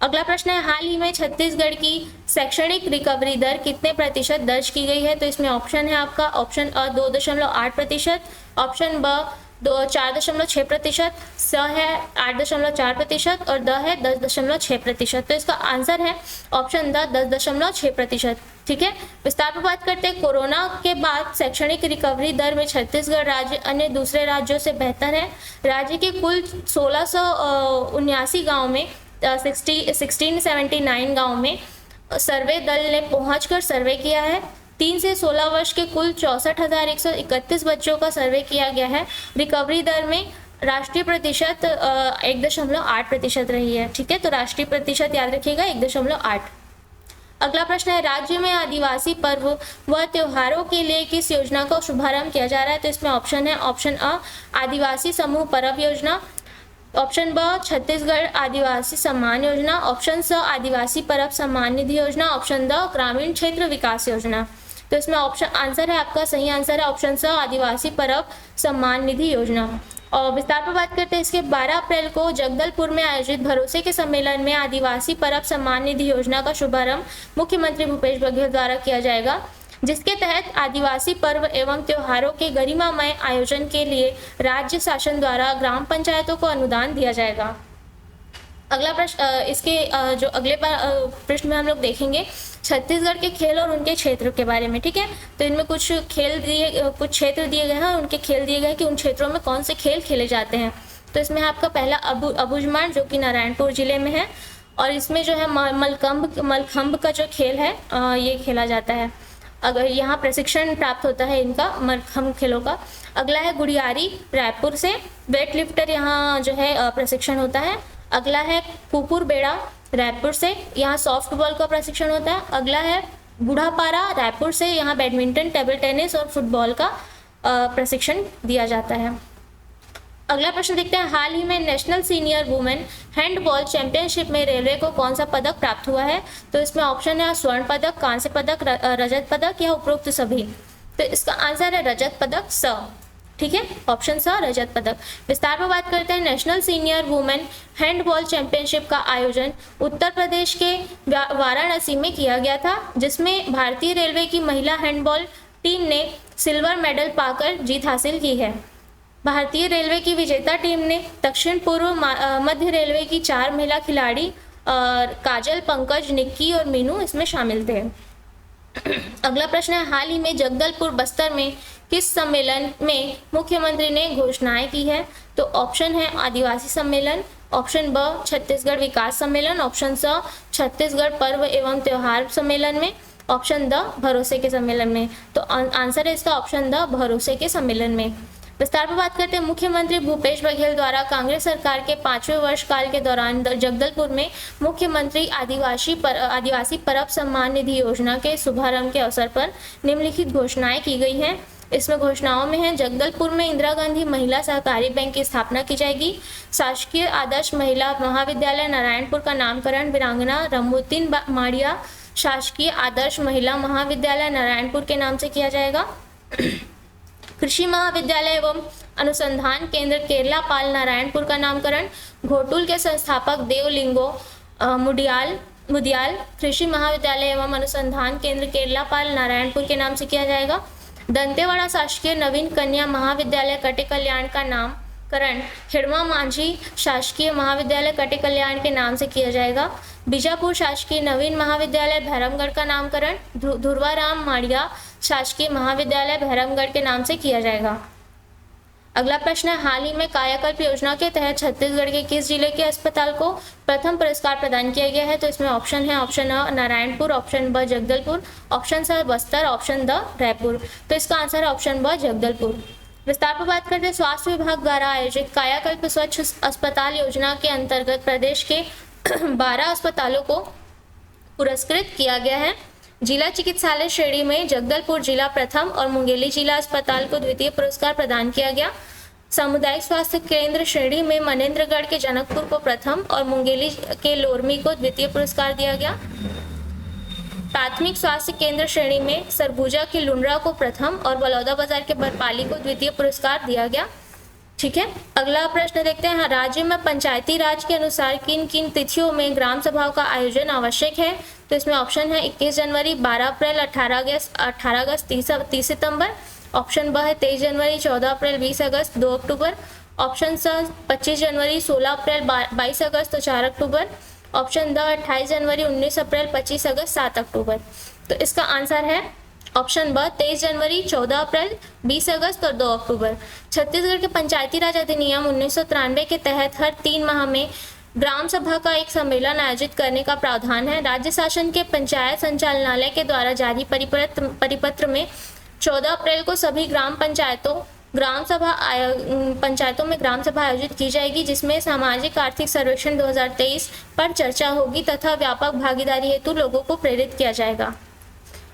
अगला प्रश्न है, हाल ही में छत्तीसगढ़ की शैक्षणिक रिकवरी दर कितने प्रतिशत दर्ज की गई है? तो इसमें ऑप्शन है आपका ऑप्शन अ 2.8%, ऑप्शन ब 4.6%, स है 8.4% और द है 10.6%। तो इसका आंसर है ऑप्शन द 10.6%, ठीक है। विस्तार पर बात करते हैं। कोरोना के बाद शैक्षणिक रिकवरी दर में छत्तीसगढ़ राज्य अन्य दूसरे राज्यों से बेहतर है। राज्य के कुल 1679 गाँव में 1679 गाँव में सर्वे दल ने पहुंचकर सर्वे किया है। 3 से 16 वर्ष के कुल 64,131 बच्चों का सर्वे किया गया है। रिकवरी दर में राष्ट्रीय प्रतिशत 1.8% रही है, ठीक है। तो राष्ट्रीय प्रतिशत याद रखिएगा 1.8। अगला प्रश्न है, राज्य में आदिवासी पर्व व त्योहारों के लिए किस योजना का शुभारंभ किया जा रहा है? तो इसमें ऑप्शन है ऑप्शन अ आदिवासी समूह पर्व योजना, ऑप्शन ब छत्तीसगढ़ आदिवासी सम्मान योजना, ऑप्शन स आदिवासी पर्व सम्मान निधि योजना, ऑप्शन द ग्रामीण क्षेत्र विकास योजना। तो इसमें ऑप्शन आंसर है आपका सही आंसर है ऑप्शन स आदिवासी पर्व सम्मान निधि योजना। और विस्तार पर बात करते हैं इसके। 12 अप्रैल को जगदलपुर में आयोजित भरोसे के सम्मेलन में आदिवासी पर्व सम्मान निधि योजना का शुभारंभ मुख्यमंत्री भूपेश बघेल द्वारा किया जाएगा, जिसके तहत आदिवासी पर्व एवं त्योहारों के गरिमामय आयोजन के लिए राज्य शासन द्वारा ग्राम पंचायतों को अनुदान दिया जाएगा। अगला प्रश्न इसके जो अगले प्रश्न में हम लोग देखेंगे छत्तीसगढ़ के खेल और उनके क्षेत्र के बारे में, ठीक है। तो इनमें कुछ क्षेत्र दिए गए हैं और उनके खेल दिए गए कि उन क्षेत्रों में कौन से खेल खेले जाते हैं। तो इसमें आपका पहला अबूझमाड़ जो कि नारायणपुर जिले में है और इसमें जो है मलखंभ का जो खेल है ये खेला जाता है। अगर यहाँ प्रशिक्षण प्राप्त होता है इनका मलखंभ खेलों का। अगला है गुड़ियारी रायपुर से, वेट लिफ्टर यहाँ जो है प्रशिक्षण होता है। अगला है कुकुर बेड़ा रायपुर से, यहाँ सॉफ्ट बॉल का प्रशिक्षण होता है। अगला है बूढ़ापारा रायपुर से, यहाँ बैडमिंटन, टेबल टेनिस और फुटबॉल का प्रशिक्षण दिया जाता है। अगला प्रश्न देखते हैं, हाल ही में national senior women handball championship में रेलवे को कौन सा पदक प्राप्त हुआ है? तो इसमें ऑप्शन है स्वर्ण पदक, कांस्य पदक, रजत पदक या उपरोक्त सभी। तो इसका आंसर है रजत पदक स, ठीक है, ऑप्शन स रजत पदक। विस्तार पर बात करते हैं। National senior women handball championship का आयोजन उत्तर प्रदेश के वाराणसी में किया गया था, जिसमें भारतीय रेलवे की महिला हैंडबॉल टीम ने सिल्वर मेडल पाकर जीत हासिल की है। भारतीय रेलवे की विजेता टीम ने दक्षिण पूर्व मध्य रेलवे की 4 महिला खिलाड़ी और काजल, पंकज, निक्की और मीनू इसमें शामिल थे। अगला प्रश्न है, हाल ही में जगदलपुर बस्तर में किस सम्मेलन में मुख्यमंत्री ने घोषणाएं की है? तो ऑप्शन है आदिवासी सम्मेलन, ऑप्शन ब छत्तीसगढ़ विकास सम्मेलन, ऑप्शन स छत्तीसगढ़ पर्व एवं त्योहार सम्मेलन में, ऑप्शन द भरोसे के सम्मेलन में। तो आंसर है इसका ऑप्शन द भरोसे के सम्मेलन में। विस्तार पर बात करते हैं। मुख्यमंत्री भूपेश बघेल द्वारा कांग्रेस सरकार के 5वें वर्षकाल के दौरान जगदलपुर में मुख्यमंत्री आदिवासी परब सम्मान निधि योजना के शुभारंभ के अवसर पर निम्नलिखित घोषणाएं की गई हैं। इसमें घोषणाओं में है, जगदलपुर में इंदिरा गांधी महिला सहकारी बैंक की स्थापना की जाएगी, शासकीय आदर्श महिला महाविद्यालय नारायणपुर का नामकरण वीरांगना रमुतिन माड़िया शासकीय आदर्श महिला महाविद्यालय नारायणपुर के नाम से किया जाएगा। कृषि महाविद्यालय एवं अनुसंधान केंद्र केरला पाल नारायणपुर का नामकरण घोटुल के संस्थापक देवलिंगो मुदियाल कृषि महाविद्यालय एवं अनुसंधान केंद्र केरला पाल नारायणपुर के नाम से किया जाएगा। दंतेवाड़ा शासकीय नवीन कन्या महाविद्यालय कटे कल्याण का नामकरण हिड़मा मांझी शासकीय महाविद्यालय कटे कल्याण के नाम से किया जाएगा। बीजापुर शासकीय नवीन महाविद्यालय भैरमगढ़ का नामकरण ध्रुवाराम माड़िया शासकीय महाविद्यालय भैरमगढ़ के नाम से किया जाएगा। अगला प्रश्न है, हाल ही में कायाकल्प योजना के तहत छत्तीसगढ़ के किस जिले के अस्पताल को प्रथम पुरस्कार प्रदान किया गया है? तो इसमें ऑप्शन है, ऑप्शन अ नारायणपुर, ऑप्शन ब जगदलपुर, ऑप्शन स बस्तर, ऑप्शन द रायपुर। तो इसका आंसर है ऑप्शन ब जगदलपुर। विस्तार पर बात करते हैं। स्वास्थ्य विभाग द्वारा आयोजित कायाकल्प स्वच्छ अस्पताल योजना के अंतर्गत प्रदेश के 12 अस्पतालों को पुरस्कृत किया गया है। जिला चिकित्सालय श्रेणी में जगदलपुर जिला प्रथम और मुंगेली जिला अस्पताल को द्वितीय पुरस्कार प्रदान किया गया। सामुदायिक स्वास्थ्य केंद्र श्रेणी में मनेन्द्रगढ़ के जनकपुर को प्रथम और मुंगेली के लोरमी को द्वितीय पुरस्कार दिया गया। प्राथमिक स्वास्थ्य केंद्र श्रेणी में सरगुजा के लुंड्रा को प्रथम और बलौदाबाजार के बरपाली को द्वितीय पुरस्कार दिया गया। ठीक है, अगला प्रश्न देखते हैं। राज्य में पंचायती राज के अनुसार किन किन तिथियों में ग्राम सभाओं का आयोजन आवश्यक है? तो इसमें ऑप्शन है 21 जनवरी, 12 अप्रैल, 18 अगस्त, 30 सितंबर। ऑप्शन ब है 23 जनवरी, 14 अप्रैल, 20 अगस्त, 2 अक्टूबर। ऑप्शन स 25 जनवरी, 16 अप्रैल, 22 अगस्त और 4 अक्टूबर। ऑप्शन द 28 जनवरी, 19 अप्रैल, 25 अगस्त, 7 अक्टूबर। तो इसका आंसर है ऑप्शन ब 23 जनवरी, 14 अप्रैल, 20 अगस्त और 2 अक्टूबर। छत्तीसगढ़ के पंचायती राज अधिनियम 1993 के तहत हर 3 माह में ग्राम सभा का एक सम्मेलन आयोजित करने का प्रावधान है। राज्य शासन के पंचायत संचालनालय के द्वारा जारी परिपत्र में 14 अप्रैल को सभी पंचायतों में ग्राम सभा आयोजित की जाएगी, जिसमें सामाजिक आर्थिक सर्वेक्षण 2023 पर चर्चा होगी तथा व्यापक भागीदारी हेतु लोगों को प्रेरित किया जाएगा।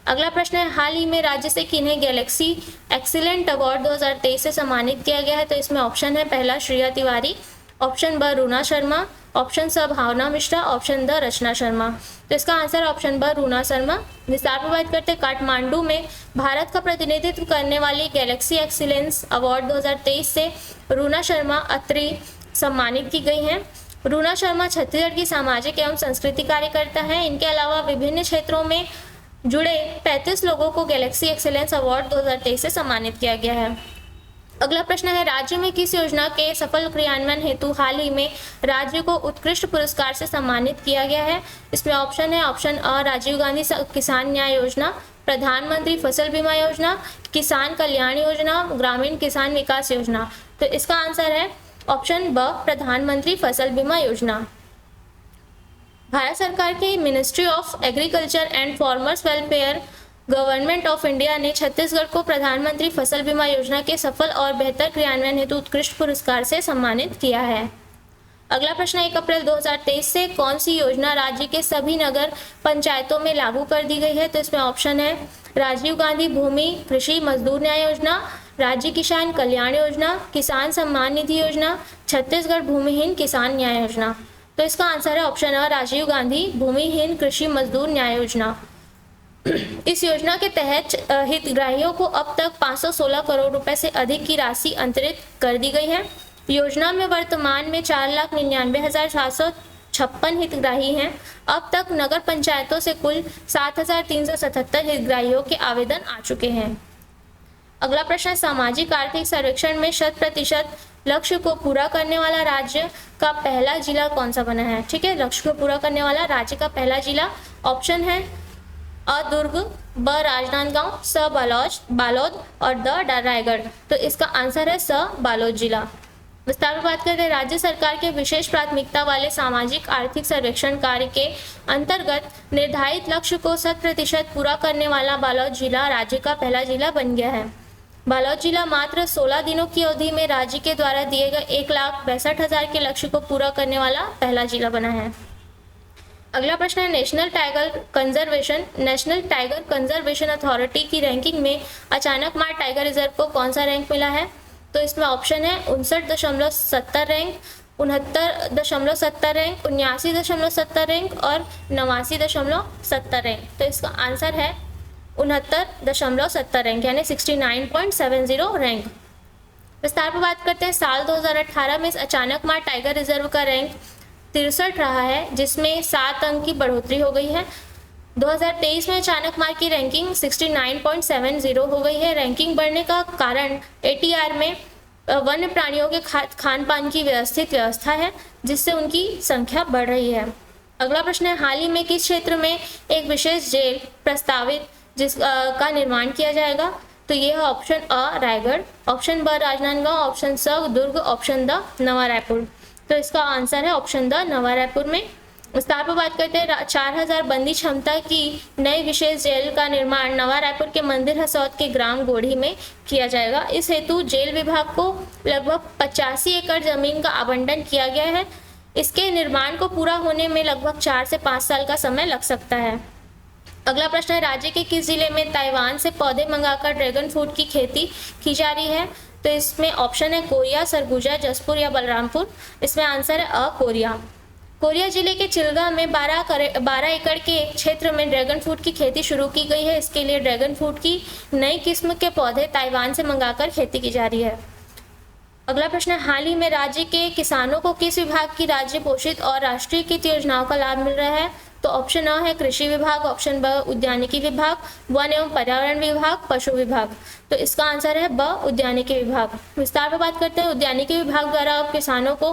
अगला प्रश्न है, हाल ही में राज्य से किन्हें गैलेक्सी एक्सीलेंट अवार्ड 2023 से सम्मानित किया गया है? तो इसमें ऑप्शन है, पहला श्रेया तिवारी, ऑप्शन ब रूना शर्मा, ऑप्शन स भावना मिश्रा, ऑप्शन द रचना शर्मा। तो इसका आंसर ऑप्शन ब रूना शर्मा। विस्तार पर बात करते हैं। काठमांडू में भारत का प्रतिनिधित्व करने वाली गैलेक्सी एक्सीलेंस अवार्ड 2023 से रूना शर्मा अत्री सम्मानित की गई हैं। रूना शर्मा छत्तीसगढ़ की सामाजिक एवं संस्कृति कार्यकर्ता हैं। इनके अलावा विभिन्न क्षेत्रों में जुड़े 35 लोगों को गैलेक्सी एक्सीलेंस अवार्ड 2023 से सम्मानित किया गया है। अगला प्रश्न है, राज्य में किस योजना के सफल क्रियान्वयन हेतु हाल ही में राज्य को उत्कृष्ट पुरस्कार से सम्मानित किया गया है? इसमें ऑप्शन है, ऑप्शन अ राजीव गांधी किसान न्याय योजना, प्रधानमंत्री फसल बीमा योजना, किसान कल्याण योजना, ग्रामीण किसान विकास योजना। तो इसका आंसर है ऑप्शन ब प्रधानमंत्री फसल बीमा योजना। भारत सरकार के ministry of agriculture and farmers welfare government of India ने छत्तीसगढ़ को प्रधानमंत्री फसल बीमा योजना के सफल और बेहतर क्रियान्वयन हेतु उत्कृष्ट पुरस्कार से सम्मानित किया है। अगला प्रश्न, 1 अप्रैल 2023 से कौन सी योजना राज्य के सभी नगर पंचायतों में लागू कर दी गई है? तो इसमें ऑप्शन है, राजीव गांधी भूमि कृषि मजदूर न्याय योजना, राज्य किसान कल्याण योजना, किसान सम्मान निधि योजना, छत्तीसगढ़ भूमिहीन किसान न्याय योजना। तो इसका आंसर है ऑप्शन अ राजीव गांधी भूमिहीन कृषि मजदूर न्याय योजना। इस योजना के तहत हितग्राहियों को अब तक 516 करोड़ रुपए से अधिक की राशि अंतरित कर दी गई है। योजना में वर्तमान में 4,99,756 हितग्राही हैं। अब तक नगर पंचायतों से कुल 7,377 हितग्राहियों के आवेदन आ चुके हैं। अगला प्रश्न है, सामाजिक आर्थिक सर्वेक्षण में 100% लक्ष्य को पूरा करने वाला राज्य का पहला जिला कौन सा बना है? ठीक है, लक्ष्य को पूरा करने वाला राज्य का पहला जिला ऑप्शन है अ दुर्ग, ब राजनांदगांव, स बालोद और द रायगढ़। तो इसका आंसर है स बालोद जिला। विस्तार में बात करते हैं, राज्य सरकार के विशेष प्राथमिकता वाले सामाजिक आर्थिक सर्वेक्षण कार्य के अंतर्गत निर्धारित लक्ष्य को 100% पूरा करने वाला बालोद जिला राज्य का पहला जिला बन गया है। बालोद जिला मात्र 16 दिनों की अवधि में राज्य के द्वारा दिए गए 1,62,000 के लक्ष्य को पूरा करने वाला पहला जिला बना है। अगला प्रश्न है, नेशनल टाइगर कंजर्वेशन अथॉरिटी की रैंकिंग में अचानक मार टाइगर रिजर्व को कौन सा रैंक मिला है? तो इसमें ऑप्शन है 59.70 रैंक, 69.70 रैंक, 79.70 रैंक और 89.70 रैंक। तो इसका आंसर है 69.70 रैंक यानी 69.70 रैंक। विस्तार पर बात करते हैं, साल 2018 में इस अचानक मार टाइगर रिजर्व का रैंक 63 रहा है, जिसमें 7 अंक की बढ़ोतरी हो गई है। 2023 में अचानक मार की रैंकिंग 69.70 हो गई है। रैंकिंग बढ़ने का कारण ATR में वन्य प्राणियों के खान पान की व्यवस्थित व्यवस्था है, जिससे उनकी संख्या बढ़ रही है। अगला प्रश्न है, हाल ही में किस क्षेत्र में एक विशेष जेल प्रस्तावित का निर्माण किया जाएगा? तो ये है ऑप्शन अ रायगढ़, ऑप्शन ब राजनांदगांव, ऑप्शन स दुर्ग, ऑप्शन द नवा रायपुर। तो इसका आंसर है ऑप्शन द नवा रायपुर में। विस्तार पर बात करते हैं, 4000 बंदी क्षमता की नई विशेष जेल का निर्माण नवा रायपुर के मंदिर हसौद के ग्राम गोढ़ी में किया जाएगा। इस हेतु जेल विभाग को लगभग 85 एकड़ जमीन का आवंटन किया गया है। इसके निर्माण को पूरा होने में लगभग 4 से 5 साल का समय लग सकता है। अगला प्रश्न है, राज्य के किस जिले में ताइवान से पौधे मंगाकर ड्रैगन फ्रूट की खेती की जा रही है? तो इसमें ऑप्शन है कोरिया, सरगुजा, जसपुर या बलरामपुर। इसमें आंसर है अ कोरिया। कोरिया जिले के चिल्गा में 12 एकड़ के क्षेत्र में ड्रैगन फ्रूट की खेती शुरू की गई है। इसके लिए ड्रैगन फ्रूट की नई किस्म के पौधे ताइवान से मंगाकर खेती की जा रही है। अगला प्रश्न है, हाल ही में राज्य के किसानों को किस विभाग की राज्य पोषित और राष्ट्रीयकृत योजनाओं का लाभ मिल रहा है? तो ऑप्शन अ है कृषि विभाग, ऑप्शन ब उद्यानिकी विभाग, वन एवं पर्यावरण विभाग, पशु विभाग। तो इसका आंसर है ब उद्यानिकी विभाग। विस्तार पर बात करते हैं, उद्यानिकी विभाग द्वारा अब किसानों को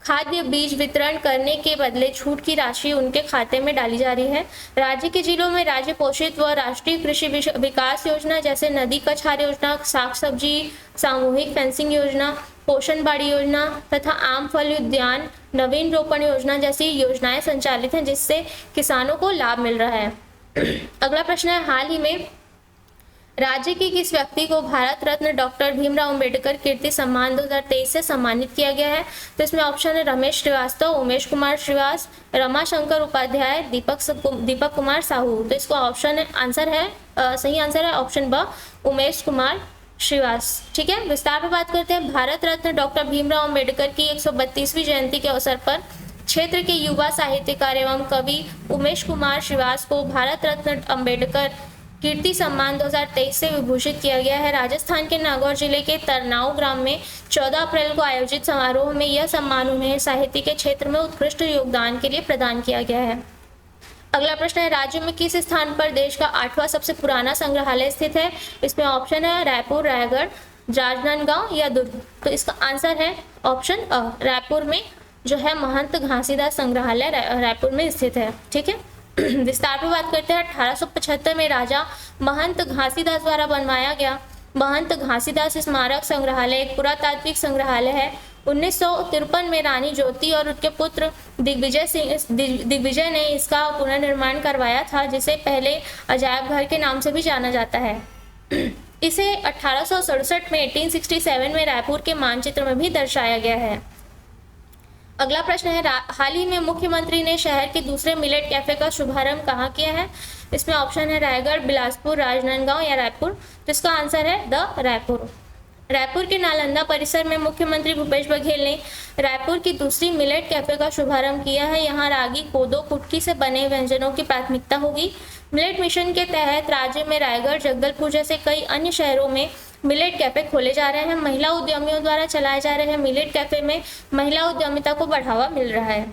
खाद्य बीज वितरण करने के बदले छूट की राशि उनके खाते में डाली जा रही है। राज्य के जिलों में राज्य पोषित व राष्ट्रीय कृषि विकास योजना जैसे नदी कछार योजना, साग सब्जी सामूहिक फेंसिंग योजना, पोषण बाड़ी योजना तथा आम फल उद्यान नवीन रोपण योजना जैसी योजनाएं संचालित हैं, जिससे किसानों को लाभ मिल रहा है। अगला प्रश्न है, हाल ही में राज्य के किस व्यक्ति को भारत रत्न डॉक्टर भीमराव अंबेडकर कीर्ति सम्मान 2023 से सम्मानित किया गया है? तो इसमें ऑप्शन है रमेश श्रीवास्तव, उमेश कुमार श्रीवास, रमाशंकर उपाध्याय, दीपक कुमार साहू। तो इसको सही आंसर है ऑप्शन ब उमेश कुमार श्रीवास। ठीक है, विस्तार पर बात करते हैं, भारत रत्न डॉक्टर भीमराव अंबेडकर की 132वीं जयंती के अवसर पर क्षेत्र के युवा साहित्यकार एवं कवि उमेश कुमार श्रीवास को भारत रत्न अंबेडकर कीर्ति सम्मान 2023 से विभूषित किया गया है। राजस्थान के नागौर जिले के तरनाऊ ग्राम में 14 अप्रैल को आयोजित समारोह में यह सम्मान उन्हें साहित्य के क्षेत्र में उत्कृष्ट योगदान के लिए प्रदान किया गया है। अगला प्रश्न है, राज्य में किस स्थान पर देश का 8वां सबसे पुराना संग्रहालय स्थित है? इसमें ऑप्शन है रायपुर, रायगढ़, राजनांदगांव या दुर्ग। तो इसका आंसर है ऑप्शन अ रायपुर में जो है महंत घासीदास संग्रहालय रायपुर में स्थित है। ठीक है, विस्तार पर बात करते हैं, 1875 में राजा महंत घासीदास द्वारा बनवाया गया महंत घासीदास स्मारक संग्रहालय एक पुरातात्विक संग्रहालय है। 1953 में रानी ज्योति और उनके पुत्र दिग्विजय ने इसका पुनर्निर्माण करवाया था, जिसे पहले अजायब घर के नाम से भी जाना जाता है। इसे 1867 में 1867 में रायपुर के मानचित्र में भी दर्शाया गया है। अगला प्रश्न है, हाल ही में मुख्यमंत्री ने शहर के दूसरे मिलेट कैफे का शुभारंभ कहाँ किया है? इसमें ऑप्शन है रायगढ़, बिलासपुर, राजनांदगांव या रायपुर। तो इसका आंसर है द रायपुर। रायपुर के नालंदा परिसर में मुख्यमंत्री भूपेश बघेल ने रायपुर की दूसरी मिलेट कैफे का शुभारंभ किया है। यहाँ रागी, कोदो, कुटकी से बने व्यंजनों की प्राथमिकता होगी। मिलेट मिशन के तहत राज्य में रायगढ़, जगदलपुर जैसे कई अन्य शहरों में मिलेट कैफे खोले जा रहे हैं। महिला उद्यमियों द्वारा चलाए जा रहे हैं मिलेट कैफे में महिला उद्यमिता को बढ़ावा मिल रहा है।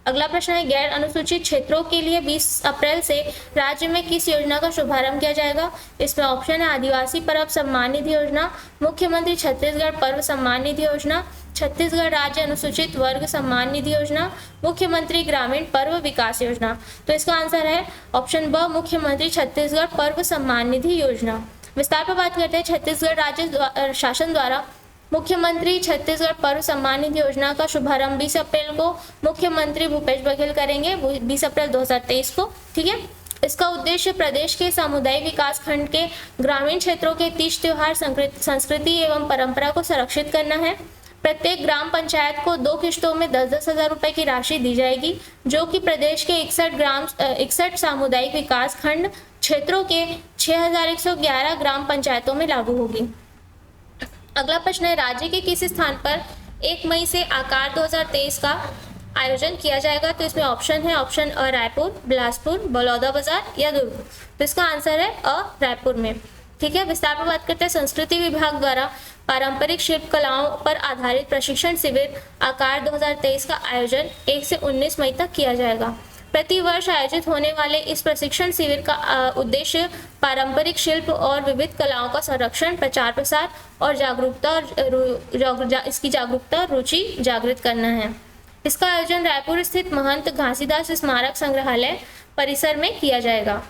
अगला प्रश्न है गैर अनुसूचित क्षेत्रों के लिए 20 अप्रैल से राज्य में किस योजना का शुभारंभ किया जाएगा? इसमें ऑप्शन है आदिवासी पर्व सम्मान निधि योजना, मुख्यमंत्री छत्तीसगढ़ पर्व सम्मान निधि योजना, छत्तीसगढ़ राज्य अनुसूचित वर्ग सम्मान निधि योजना, मुख्यमंत्री ग्रामीण पर्व विकास योजना। तो इसका आंसर है ऑप्शन ब, मुख्यमंत्री छत्तीसगढ़ पर्व सम्मान निधि योजना। विस्तार पर बात करते हैं। छत्तीसगढ़ राज्य शासन द्वारा मुख्यमंत्री छत्तीसगढ़ पर्व सम्मान निधि योजना का शुभारंभ 20 अप्रैल को मुख्यमंत्री भूपेश बघेल करेंगे, 20 अप्रैल 2023 को। ठीक है, इसका उद्देश्य प्रदेश के सामुदायिक विकास खंड के ग्रामीण क्षेत्रों के तीज त्योहार, संस्कृति एवं परंपरा को संरक्षित करना है। प्रत्येक ग्राम पंचायत को 2 किश्तों में 10-10 हजार रुपए की राशि दी जाएगी, जो कि प्रदेश के 61 सामुदायिक विकास खंड क्षेत्रों के 6111 ग्राम पंचायतों में लागू होगी। अगला प्रश्न है राज्य के किस स्थान पर 1 मई से आकार 2023 का आयोजन किया जाएगा? तो इसमें ऑप्शन है ऑप्शन अ रायपुर, बिलासपुर, बलौदाबाजार या दुर्ग। तो इसका आंसर है अ रायपुर में। ठीक है, विस्तार पर बात करते हैं। संस्कृति विभाग द्वारा पारंपरिक शिल्प कलाओं पर आधारित प्रशिक्षण शिविर आकार 2023 का आयोजन 1 से 19 मई तक किया जाएगा। प्रतिवर्ष आयोजित होने वाले इस प्रशिक्षण शिविर का उद्देश्य पारंपरिक शिल्प और विविध कलाओं का संरक्षण, प्रचार प्रसार और इसकी जागरूकता और रुचि जागृत करना है। इसका आयोजन रायपुर स्थित महंत घासीदास स्मारक संग्रहालय परिसर में किया जाएगा।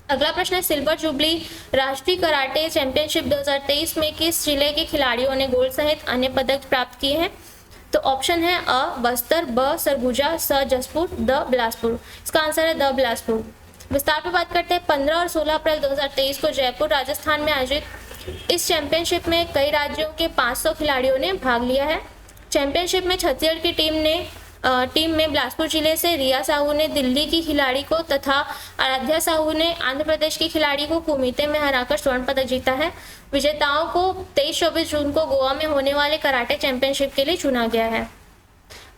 अगला प्रश्न है सिल्वर जुबली राष्ट्रीय कराटे चैंपियनशिप 2023 में किस जिले के खिलाड़ियों ने गोल्ड सहित अन्य पदक प्राप्त किए हैं? तो ऑप्शन है अ बस्तर, ब सरगुजा, स जसपुर, द बिलासपुर। इसका आंसर है द बिलासपुर। विस्तार पर बात करते हैं। 15 और 16 अप्रैल 2023 को जयपुर राजस्थान में आयोजित इस चैंपियनशिप में कई राज्यों के 500 खिलाड़ियों ने भाग लिया है। चैंपियनशिप में छत्तीसगढ़ की टीम में बिलासपुर जिले से रिया साहू ने दिल्ली की खिलाड़ी को तथा आराध्या साहू ने आंध्र प्रदेश की खिलाड़ी को कुमिते में हराकर स्वर्ण पदक जीता है। विजेताओं को 23-24 जून को गोवा में होने वाले कराटे चैंपियनशिप के लिए चुना गया है।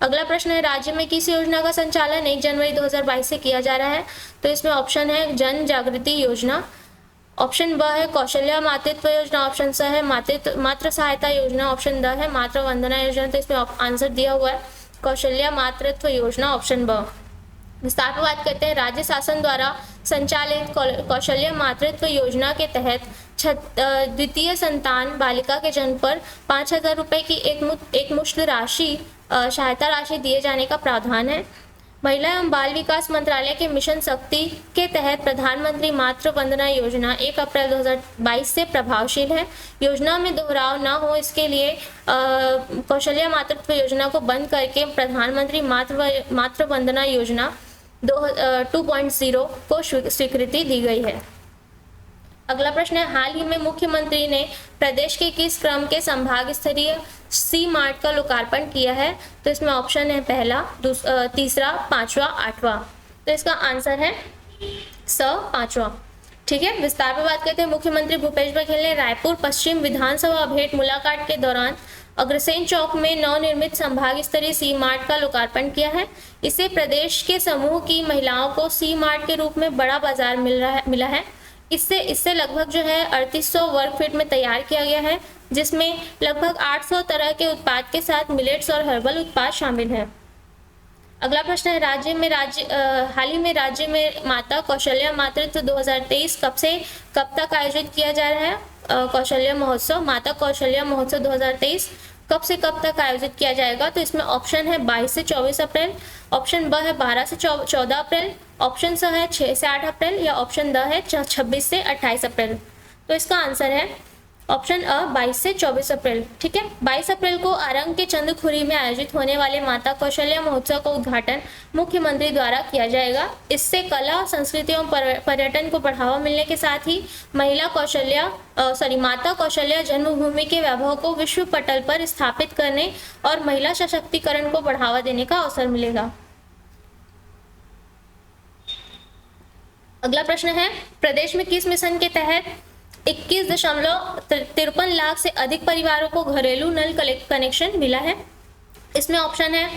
अगला प्रश्न है राज्य में किस योजना का संचालन 1 जनवरी 2022 से किया जा रहा है? तो इसमें ऑप्शन है जन जागृति योजना, ऑप्शन ब है कौशल्या मातृत्व योजना, ऑप्शन स है मातृ सहायता योजना, ऑप्शन द है मातृ वंदना योजना। तो इसमें आंसर दिया हुआ है कौशल्या मातृत्व योजना, ऑप्शन ब। विस्तार पर बात करते हैं। राज्य शासन द्वारा संचालित कौशल्या मातृत्व योजना के तहत द्वितीय संतान बालिका के जन्म पर 5,000 रुपए की एकमुश्त राशि सहायता राशि दिए जाने का प्रावधान है। महिला एवं बाल विकास मंत्रालय के मिशन शक्ति के तहत प्रधानमंत्री मातृ वंदना योजना 1 अप्रैल 2022 से प्रभावशील है। योजना में दोहराव न हो इसके लिए कौशल्या मातृत्व योजना को बंद करके प्रधानमंत्री मातृ वंदना योजना 2.0 को स्वीकृति दी गई है। अगला प्रश्न है हाल ही में मुख्यमंत्री ने प्रदेश के किस क्रम के संभाग स्तरीय सी मार्ट का लोकार्पण किया है? तो इसमें ऑप्शन है पहला, तीसरा, पांचवा, आठवां। तो इसका आंसर है स पांचवा। ठीक है, विस्तार पर बात करते हैं। मुख्यमंत्री भूपेश बघेल ने रायपुर पश्चिम विधानसभा भेंट मुलाकात के दौरान अग्रसेन चौक में नवनिर्मित संभाग स्तरीय सी मार्ट का लोकार्पण किया है। इससे प्रदेश के समूह की महिलाओं को सी मार्ट के रूप में बड़ा बाजार मिला है। इससे लगभग जो है 3800 वर्ग फीट में तैयार किया गया है, जिसमें लगभग 800 तरह के उत्पाद के साथ मिलेट्स और हर्बल उत्पाद शामिल हैं। अगला प्रश्न है हाल ही में राज्य में माता कौशल्या मातृत्व 2023 कब से कब तक आयोजित किया जा रहा है? कौशल्या महोत्सव, माता कौशल्या महोत्सव 2023 कब से कब तक आयोजित किया जाएगा? तो इसमें ऑप्शन है 22 से 24 अप्रैल, ऑप्शन ब है 12 से 14 अप्रैल, ऑप्शन स है 6 से 8 अप्रैल या ऑप्शन द है 26 से 28 अप्रैल। तो इसका आंसर है ऑप्शन अ 22 से 24 अप्रैल। ठीक है, 22 अप्रैल को आरंग के चंदखुरी में आयोजित होने वाले माता कौशल्या महोत्सव का उद्घाटन मुख्यमंत्री द्वारा किया जाएगा। इससे कला, संस्कृति एवं पर्यटन को बढ़ावा मिलने के साथ ही माता कौशल्या जन्मभूमि के वैभव को विश्व पटल पर स्थापित करने और महिला सशक्तिकरण को बढ़ावा देने का अवसर मिलेगा। अगला प्रश्न है प्रदेश में किस मिशन के तहत 21.53 लाख से अधिक परिवारों को घरेलू नल कनेक्शन मिला है? इसमें ऑप्शन है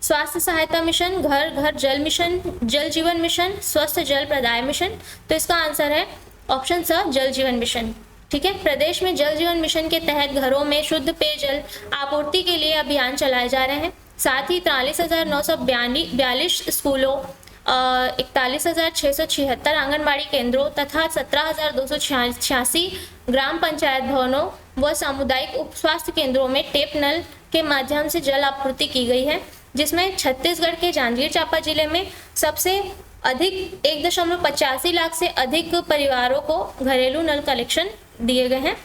स्वास्थ्य सहायता मिशन, घर घर जल मिशन, जल जीवन मिशन, स्वस्थ जल प्रदाय मिशन। तो इसका आंसर है ऑप्शन स जल जीवन मिशन। ठीक है, प्रदेश में जल जीवन मिशन के तहत घरों में शुद्ध पेयजल आपूर्ति के लिए अभियान चलाए जा रहे हैं। साथ ही 43,942 स्कूलों, 41,676 आंगनबाड़ी केंद्रों तथा 17,286 ग्राम पंचायत भवनों व सामुदायिक उप स्वास्थ्य केंद्रों में टेप नल के माध्यम से जल आपूर्ति की गई है, जिसमें छत्तीसगढ़ के जांजगीर चांपा जिले में सबसे अधिक 1.85 लाख से अधिक परिवारों को घरेलू नल कनेक्शन दिए गए हैं,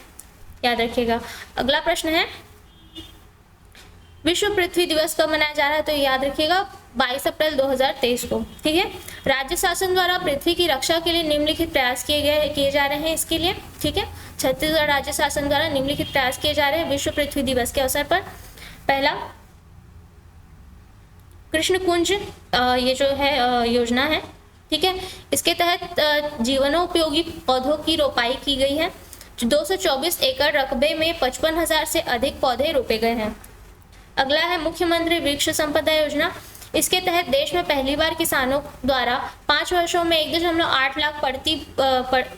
याद रखिएगा। अगला प्रश्न है, विश्व पृथ्वी दिवस कब मनाया जा रहा है? तो याद रखिएगा 22 अप्रैल 2023 को, ठीक है। राज्य शासन द्वारा पृथ्वी की रक्षा के लिए निम्नलिखित प्रयास किए जा रहे हैं इसके लिए, ठीक है। छत्तीसगढ़ राज्य शासन द्वारा निम्नलिखित प्रयास किए जा रहे हैं विश्व पृथ्वी दिवस के अवसर पर। पहला, कृष्ण कुंज ये जो है योजना है, ठीक है। इसके तहत जीवनोपयोगी पौधों की रोपाई की गई है। 224 एकड़ रकबे में 55,000 से अधिक पौधे रोपे गए हैं। अगला है मुख्यमंत्री वृक्ष संपदा योजना। इसके तहत देश में पहली बार किसानों द्वारा 5 वर्षों में 1.8 लाख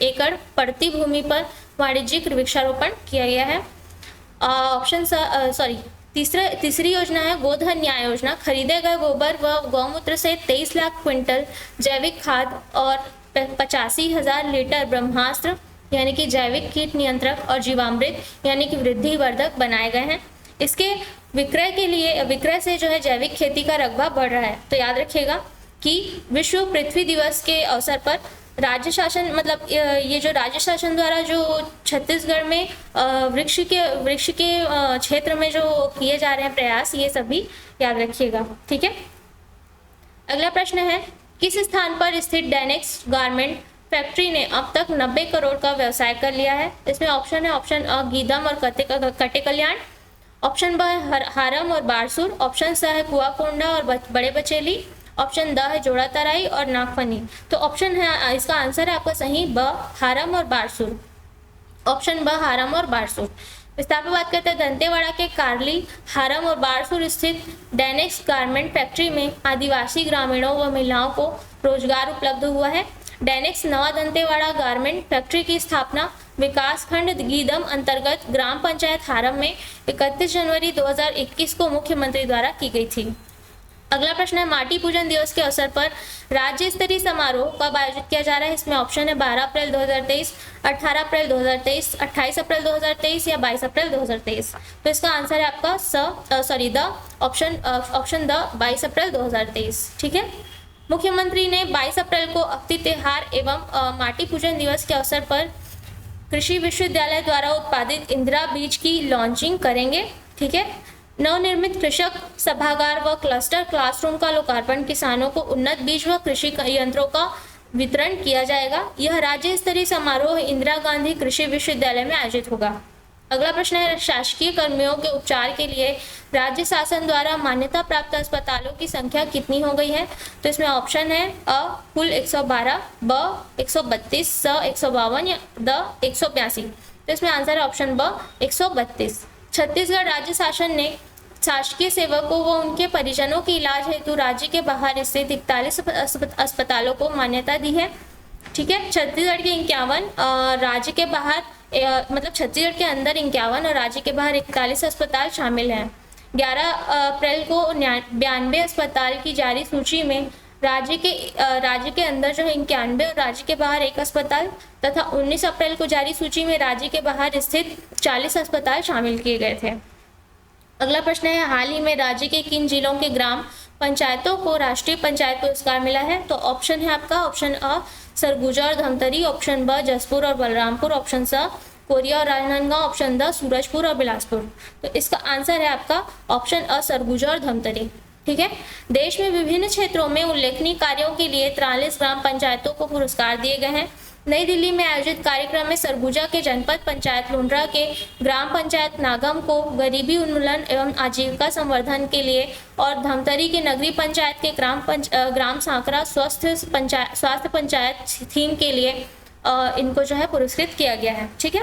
एकड़ प्रति भूमि पर वाणिज्यिक वृक्षारोपण किया गया है। तीसरी योजना है गोधन न्याय योजना। खरीदे गए गोबर व गौमूत्र से 23 लाख क्विंटल जैविक खाद और 85,000 लीटर ब्रह्मास्त्र यानी कि जैविक कीट नियंत्रक और जीवामृत यानी कि वृद्धिवर्धक बनाए गए हैं। इसके विक्रय से जो है जैविक खेती का रकबा बढ़ रहा है। तो याद रखिएगा कि विश्व पृथ्वी दिवस के अवसर पर राज्य शासन मतलब ये जो राज्य शासन द्वारा जो छत्तीसगढ़ में वृक्ष के क्षेत्र में जो किए जा रहे हैं प्रयास, ये सभी याद रखिएगा, ठीक है। अगला प्रश्न है, किस स्थान पर स्थित डेनेक्स गारमेंट फैक्ट्री ने अब तक 90 करोड़ का व्यवसाय कर लिया है? इसमें ऑप्शन है, ऑप्शन अ गीदम और कटे कल्याण, ऑप्शन ब हारम और बारसूर, ऑप्शन स है कुआकोंडा और बड़े बचेली, ऑप्शन द है जोड़ा तराई और नागफनी। तो ऑप्शन है, इसका आंसर है आपका सही ब हारम और बारसूर, ऑप्शन ब हारम और बारसूर। विस्तार पर बात करते हैं, दंतेवाड़ा के कारली, हारम और बारसूर स्थित डेनेक्स गारमेंट फैक्ट्री में आदिवासी ग्रामीणों व महिलाओं को रोजगार उपलब्ध हुआ है। डेनेक्स नवा दंतेवाड़ा गारमेंट फैक्ट्री की स्थापना विकासखंड गीदम अंतर्गत ग्राम पंचायत हारम में 31 जनवरी 2021 को मुख्यमंत्री द्वारा की गई थी। अगला प्रश्न है, माटी पूजन दिवस के अवसर पर राज्य स्तरीय समारोह कब आयोजित किया जा रहा है? इसमें ऑप्शन है 12 अप्रैल 2023, 18 अप्रैल 2023, 28 अप्रैल 2023 या 22 अप्रैल 2023। तो इसका आंसर है आपका ऑप्शन द 22 अप्रैल 2023, ठीक है। मुख्यमंत्री ने 22 अप्रैल को अक्ति त्योहार एवं माटी पूजन दिवस के अवसर पर कृषि विश्वविद्यालय द्वारा उत्पादित इंदिरा बीज की लॉन्चिंग करेंगे, ठीक है। नवनिर्मित कृषक सभागार व क्लस्टर क्लासरूम का लोकार्पण, किसानों को उन्नत बीज व कृषि यंत्रों का वितरण किया जाएगा। यह राज्य स्तरीय समारोह इंदिरा गांधी कृषि विश्वविद्यालय में आयोजित होगा। अगला प्रश्न है, शासकीय कर्मियों के उपचार के लिए राज्य शासन द्वारा मान्यता प्राप्त अस्पतालों की संख्या कितनी हो गई है? तो इसमें ऑप्शन है अ कुल 112, ब 132, स 152 या द 182। तो इसमें आंसर है ऑप्शन ब 132। छत्तीसगढ़ राज्य शासन ने शासकीय सेवकों व उनके परिजनों के इलाज हेतु राज्य के बाहर स्थित 41 अस्पतालों को मान्यता दी है, ठीक है। छत्तीसगढ़ के 51, राज्य के बाहर मतलब छत्तीसगढ़ के अंदर 51 और राज्य के बाहर 41 अस्पताल शामिल हैं। 11 अप्रैल को 92 अस्पताल की जारी सूची में राज्य के अंदर जो है 91 और राज्य के बाहर 1 अस्पताल तथा 19 अप्रैल को जारी सूची में राज्य के बाहर स्थित 40 अस्पताल शामिल किए गए थे। अगला प्रश्न है, हाल ही में राज्य के किन जिलों के ग्राम पंचायतों को राष्ट्रीय पंचायत पुरस्कार मिला है? तो ऑप्शन है आपका ऑप्शन अ सरगुजा और धमतरी, ऑप्शन ब जसपुर और बलरामपुर, ऑप्शन स कोरिया और राजनांदगांव, ऑप्शन द सूरजपुर और बिलासपुर। तो इसका आंसर है आपका ऑप्शन अ सरगुजा और धमतरी, ठीक है। देश में विभिन्न क्षेत्रों में उल्लेखनीय कार्यों के लिए 43 ग्राम पंचायतों को पुरस्कार दिए गए हैं। नई दिल्ली में आयोजित कार्यक्रम में सरगुजा के जनपद पंचायत लुंड्रा के ग्राम पंचायत नागम को गरीबी उन्मूलन एवं आजीविका संवर्धन के लिए और धमतरी के नगरी पंचायत के ग्राम सांकरा स्वास्थ्य पंचायत थीम के लिए इनको जो है पुरस्कृत किया गया है, ठीक है।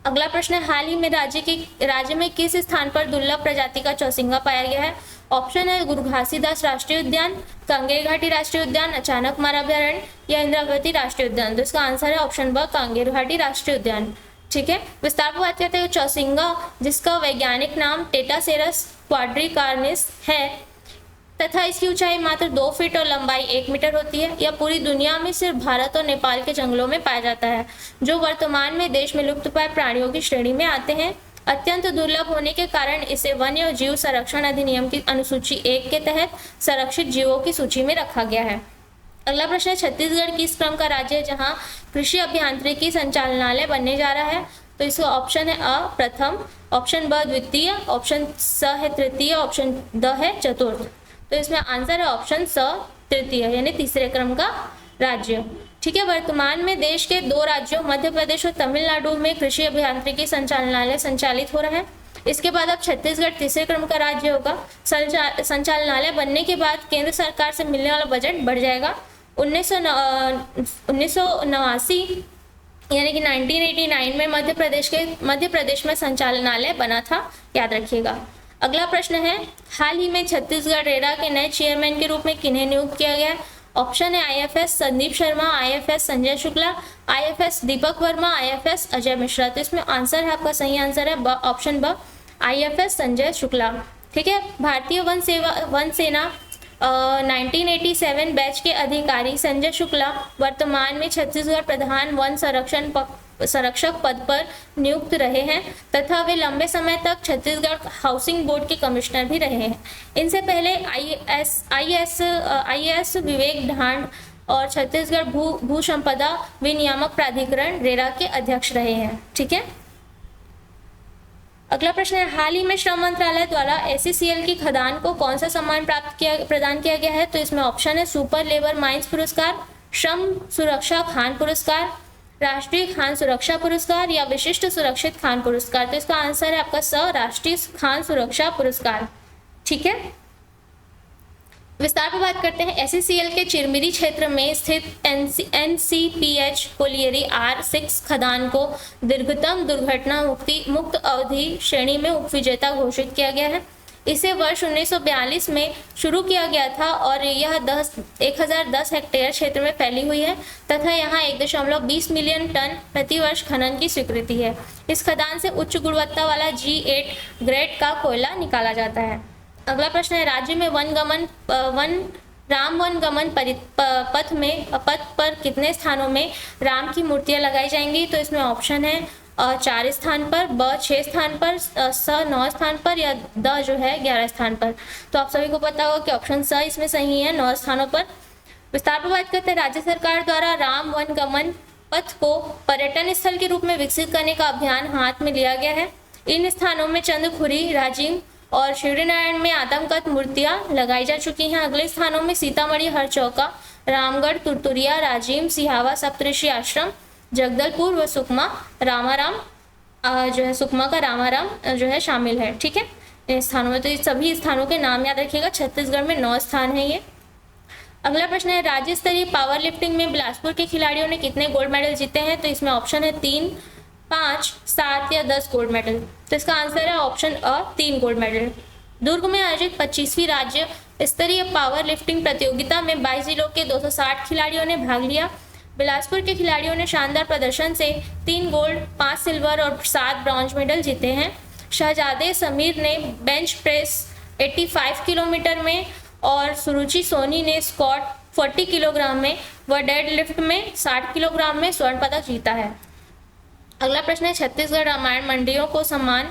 अगला प्रश्न है, हाल ही में राज्य में किस स्थान पर दुर्लभ प्रजाति का चौसिंगा पाया गया है? ऑप्शन है गुरु घासीदास राष्ट्रीय उद्यान, कांगेर घाटी राष्ट्रीय उद्यान, अचानकमार अभयारण्य या इंद्रावती राष्ट्रीय उद्यान। तो इसका आंसर है ऑप्शन ब कांगेर घाटी राष्ट्रीय उद्यान, ठीक है। विस्तार पर बात करते हैं चौसिंगा, जिसका वैज्ञानिक नाम टेटासेरस क्वाड्रिकार्निस है तथा इसकी ऊंचाई मात्र 2 फीट और लंबाई 1 मीटर होती है। यह पूरी दुनिया में सिर्फ भारत और नेपाल के जंगलों में पाया जाता है, जो वर्तमान में देश में लुप्तप्राय प्राणियों की श्रेणी में आते हैं। अत्यंत दुर्लभ होने के कारण इसे वन्य जीव संरक्षण अधिनियम की अनुसूची 1 के तहत संरक्षित जीवों की सूची में रखा गया है। अगला प्रश्न है छत्तीसगढ़ किस क्रम का राज्य है जहां कृषि अभियांत्रिकी संचालनालय बनने जा रहा है? तो इसका ऑप्शन है अ प्रथम, ऑप्शन ब द्वितीय, ऑप्शन स है तृतीय, ऑप्शन द है चतुर्थ। तो इसमें आंसर है ऑप्शन स तृतीय, यानी तीसरे क्रम का राज्य। ठीक है। वर्तमान में देश के 2 राज्यों मध्य प्रदेश और तमिलनाडु में कृषि अभियांत्रिकी संचालनालय संचालित हो रहा है। इसके बाद अब छत्तीसगढ़ तीसरे क्रम का राज्य होगा। संचालनालय बनने के बाद केंद्र सरकार से मिलने वाला बजट बढ़ जाएगा। 1989 यानी कि 1989 में मध्य प्रदेश में संचालनालय बना था, याद रखिएगा। अगला प्रश्न है हाल ही में छत्तीसगढ़ रेरा के नए चेयरमैन के रूप में किन्हें नियुक्त किया गया है? ऑप्शन है IFS Sandeep Sharma, IFS Sanjay Shukla, IFS Deepak Verma, IFS Ajay Mishra. तो इसमें आंसर है, आपका सही आंसर है ऑप्शन ब आईएफएस संजय शुक्ला। ठीक है। भारतीय वन सेना 1987 बैच के अधिकारी संजय शुक्ला वर्तमान में छत्तीसगढ़ प्रधान वन संरक्षक पद पर नियुक्त रहे हैं तथा वे लंबे समय तक छत्तीसगढ़ हाउसिंग बोर्ड के कमिश्नर भी रहे हैं। इनसे पहले आईएएस विवेक ढांड और छत्तीसगढ़ भू संपदा विनियामक प्राधिकरण रेरा के अध्यक्ष रहे हैं। ठीक है। अगला प्रश्न है हाल ही में श्रम मंत्रालय द्वारा एससीसीएल की खदान को कौन सा सम्मान प्रदान किया गया है? तो इसमें ऑप्शन है सुपर लेबर माइंस पुरस्कार, श्रम सुरक्षा खान पुरस्कार, राष्ट्रीय खान सुरक्षा पुरस्कार या विशिष्ट सुरक्षित खान पुरस्कार। तो इसका आंसर है आपका स राष्ट्रीय खान सुरक्षा पुरस्कार। ठीक है। विस्तार पर बात करते हैं एससीसीएल के चिरमिरी क्षेत्र में स्थित एनसीपीएच कोलियरी R6 खदान को दीर्घतम दुर्घटना मुक्त अवधि श्रेणी में उपविजेता घोषित किया गया है। इसे वर्ष 1942 में शुरू किया गया था और यह 1010 हेक्टेयर क्षेत्र में फैली हुई है तथा यहाँ 1.20 मिलियन टन प्रति वर्ष खनन की स्वीकृति है। इस खदान से उच्च गुणवत्ता वाला G8 ग्रेड का कोयला निकाला जाता है। अगला प्रश्न है राज्य में राम वन गमन पथ पर कितने स्थानों में राम की मूर्तियां लगाई जाएंगी? तो इसमें ऑप्शन है 4 स्थान पर, ब 6 स्थान पर, स 9 स्थान पर या द जो है 11 स्थान पर। तो आप सभी को पता होगा कि ऑप्शन स इसमें सही है, 9 स्थानों पर। विस्तार पर बात करते हैं राज्य सरकार द्वारा राम वन गमन पथ को पर्यटन स्थल के रूप में विकसित करने का अभियान हाथ में लिया गया है। इन स्थानों में चंद्रखुरी, राजिम और शिवरीनारायण में आदमकद मूर्तियां लगाई जा चुकी हैं। अगले स्थानों में सीतामढ़ी, हरचौका, रामगढ़, तुरतुरिया, राजिम, सिहावा, सप्तऋषि आश्रम, जगदलपुर व सुकमा रामाराम जो है सुकमा का रामाराम जो है शामिल है। ठीक है। इन स्थानों में तो ये सभी स्थानों के नाम याद रखिएगा। छत्तीसगढ़ में 9 स्थान है ये। अगला प्रश्न है राज्य स्तरीय पावर लिफ्टिंग में बिलासपुर के खिलाड़ियों ने कितने गोल्ड मेडल जीते हैं? तो इसमें ऑप्शन है 3, 5, 7 या 10 गोल्ड मेडल। तो इसका आंसर है ऑप्शन अ 3 गोल्ड मेडल। दुर्ग में आयोजित 25वीं राज्य स्तरीय पावर लिफ्टिंग प्रतियोगिता में 22 जिलों के 260 खिलाड़ियों ने भाग लिया। बिलासपुर के खिलाड़ियों ने शानदार प्रदर्शन से 3 गोल्ड, 5 सिल्वर और 7 ब्रॉन्ज मेडल जीते हैं। शहजादे समीर ने बेंच प्रेस 85 किलोमीटर में और सुरुचि सोनी ने स्क्वाट 40 किलोग्राम में व डेड लिफ्ट में 60 किलोग्राम में स्वर्ण पदक जीता है। अगला प्रश्न है छत्तीसगढ़ रामायण मंडियों को सम्मान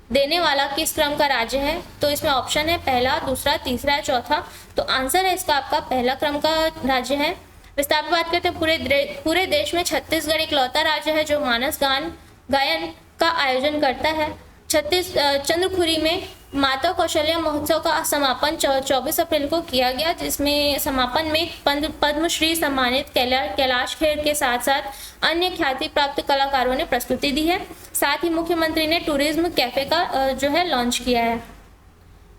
देने वाला किस क्रम का राज्य है? तो इसमें ऑप्शन है पहला, दूसरा, तीसरा या चौथा। तो आंसर है इसका आपका पहला क्रम का राज्य है। विस्तार पर बात करते हैं पूरे देश में छत्तीसगढ़ इकलौता राज्य है जो मानस गायन का आयोजन करता है। चंद्रखुरी में माता कौशल्या महोत्सव का समापन 24 अप्रैल को किया गया, जिसमें समापन में पद्मश्री सम्मानित कैलाश खेर के साथ साथ अन्य ख्याति प्राप्त कलाकारों ने प्रस्तुति दी है। साथ ही मुख्यमंत्री ने टूरिज्म कैफे का जो है लॉन्च किया है।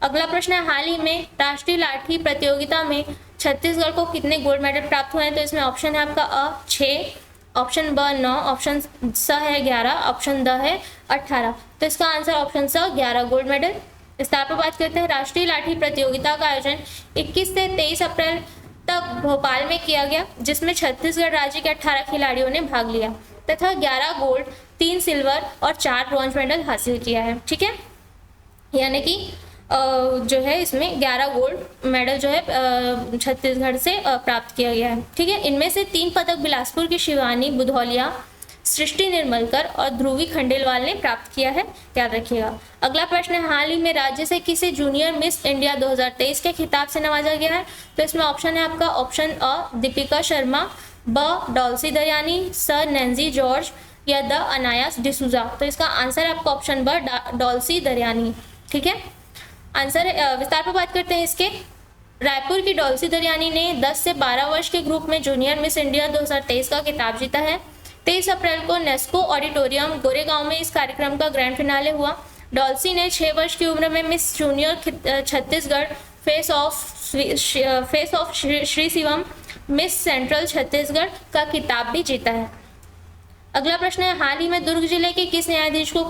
अगला प्रश्न है हाल ही में राष्ट्रीय लाठी प्रतियोगिता में छत्तीसगढ़ को कितने गोल्ड मेडल प्राप्त हुए हैं? तो इसमें ऑप्शन है आपका अ 6, ऑप्शन ब 9, ऑप्शन स है 11, ऑप्शन द है 18। तो इसका आंसर ऑप्शन स 11 गोल्ड मेडल। विस्तार पर बात करते हैं राष्ट्रीय लाठी प्रतियोगिता का आयोजन 21 से 23 अप्रैल तक भोपाल में किया गया, जिसमें छत्तीसगढ़ राज्य के 18 खिलाड़ियों ने भाग लिया। तथा 11 गोल्ड, 3 सिल्वर और 4 ब्रॉन्ज मेडल हासिल किया है। ठीक है, यानी कि जो है इसमें 11 गोल्ड मेडल जो है छत्तीसगढ़ से प्राप्त किया गया है। ठीक है, इनमें से 3 पदक बिलासपुर की शिवानी बुधौलिया, सृष्टि निर्मलकर और ध्रुवी खंडेलवाल ने प्राप्त किया है, याद रखिएगा। अगला प्रश्न है, हाल ही में राज्य से किसे जूनियर मिस इंडिया 2023 के खिताब से नवाजा गया है? तो इसमें ऑप्शन है आपका ऑप्शन अ दीपिका शर्मा, ब डॉल्सी दरियानी, स नैन्सी जॉर्ज या द अनायास डिसूजा। तो इसका आंसर है आपका ऑप्शन ब डॉल्सी दरियानी। ठीक है, आंसर विस्तार पर बात करते हैं इसके। रायपुर की डॉल्सी दरियानी ने 10 से 12 वर्ष के ग्रुप में जूनियर मिस इंडिया 2023 का खिताब जीता है। 23 अप्रैल को नेस्को ऑडिटोरियम गोरेगांव में इस कार्यक्रम का ग्रैंड फिनाले हुआ। डॉल्सी ने 6 वर्ष की उम्र में miss junior Chhattisgarh, face of Shri Shivam, miss central Chhattisgarh का खिताब भी जीता है। अगला प्रश्न है, हाल ही में दुर्ग जिले के किस न्यायाधीश को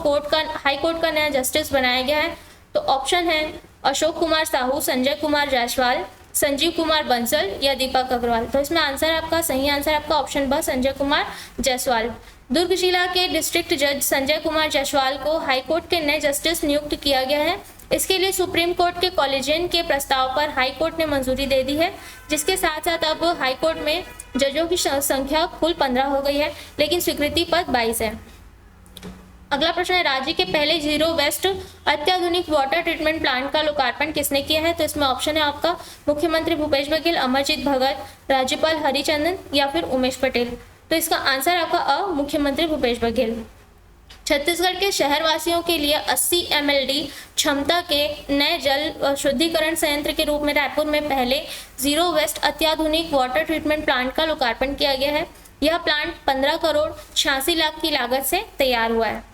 हाई कोर्ट का नया जस्टिस बनाया गया है? तो ऑप्शन है अशोक कुमार साहू, संजय कुमार जायसवाल, संजीव कुमार बंसल या दीपक अग्रवाल। तो इसमें आंसर आपका सही आंसर आपका ऑप्शन ब संजय कुमार जायसवाल। दुर्ग जिला के डिस्ट्रिक्ट जज संजय कुमार जायसवाल को हाईकोर्ट के नए जस्टिस नियुक्त किया गया है। इसके लिए सुप्रीम कोर्ट के कॉलेजियन के प्रस्ताव पर हाईकोर्ट ने मंजूरी दे दी है, जिसके साथ साथ अब हाईकोर्ट में जजों की संख्या कुल 15 हो गई है, लेकिन स्वीकृति पद 22 है। अगला प्रश्न है, राज्य के पहले जीरो वेस्ट अत्याधुनिक वाटर ट्रीटमेंट प्लांट का लोकार्पण किसने किया है? तो इसमें ऑप्शन है आपका मुख्यमंत्री भूपेश बघेल, अमरजीत भगत, राज्यपाल हरिचंदन या फिर उमेश पटेल। तो इसका आंसर आपका अ मुख्यमंत्री भूपेश बघेल। छत्तीसगढ़ के शहरवासियों के लिए 80 MLD क्षमता के नए जल शुद्धिकरण संयंत्र के रूप में रायपुर में पहले जीरो वेस्ट अत्याधुनिक वाटर ट्रीटमेंट प्लांट का लोकार्पण किया गया है। यह प्लांट 15 करोड़ 86 लाख की लागत से तैयार हुआ है।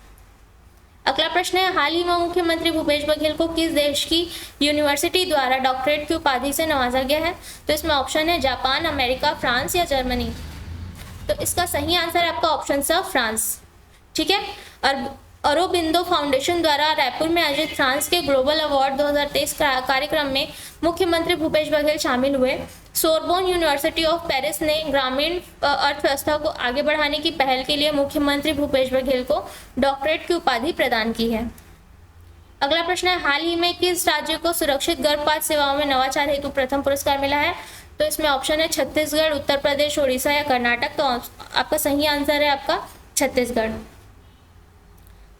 अगला प्रश्न है, हाल ही में मुख्यमंत्री भूपेश बघेल को किस देश की यूनिवर्सिटी द्वारा डॉक्टरेट की उपाधि से नवाजा गया है? तो इसमें ऑप्शन है जापान, अमेरिका, फ्रांस या जर्मनी। तो इसका सही आंसर आपका ऑप्शन स फ्रांस। ठीक है, और अरोबिंदो फाउंडेशन द्वारा रायपुर में आयोजित फ्रांस के ग्लोबल अवार्ड 2023 कार्यक्रम में मुख्यमंत्री भूपेश बघेल शामिल हुए। सोरबोन यूनिवर्सिटी ऑफ पेरिस ने ग्रामीण अर्थव्यवस्था को आगे बढ़ाने की पहल के लिए मुख्यमंत्री भूपेश बघेल को डॉक्टरेट की उपाधि प्रदान की है। अगला प्रश्न है, हाल ही में किस राज्य को सुरक्षित गर्भपात सेवाओं में नवाचार हेतु प्रथम पुरस्कार मिला है? तो इसमें ऑप्शन है छत्तीसगढ़, उत्तर प्रदेश, उड़ीसा या कर्नाटक। तो आपका सही आंसर है आपका छत्तीसगढ़।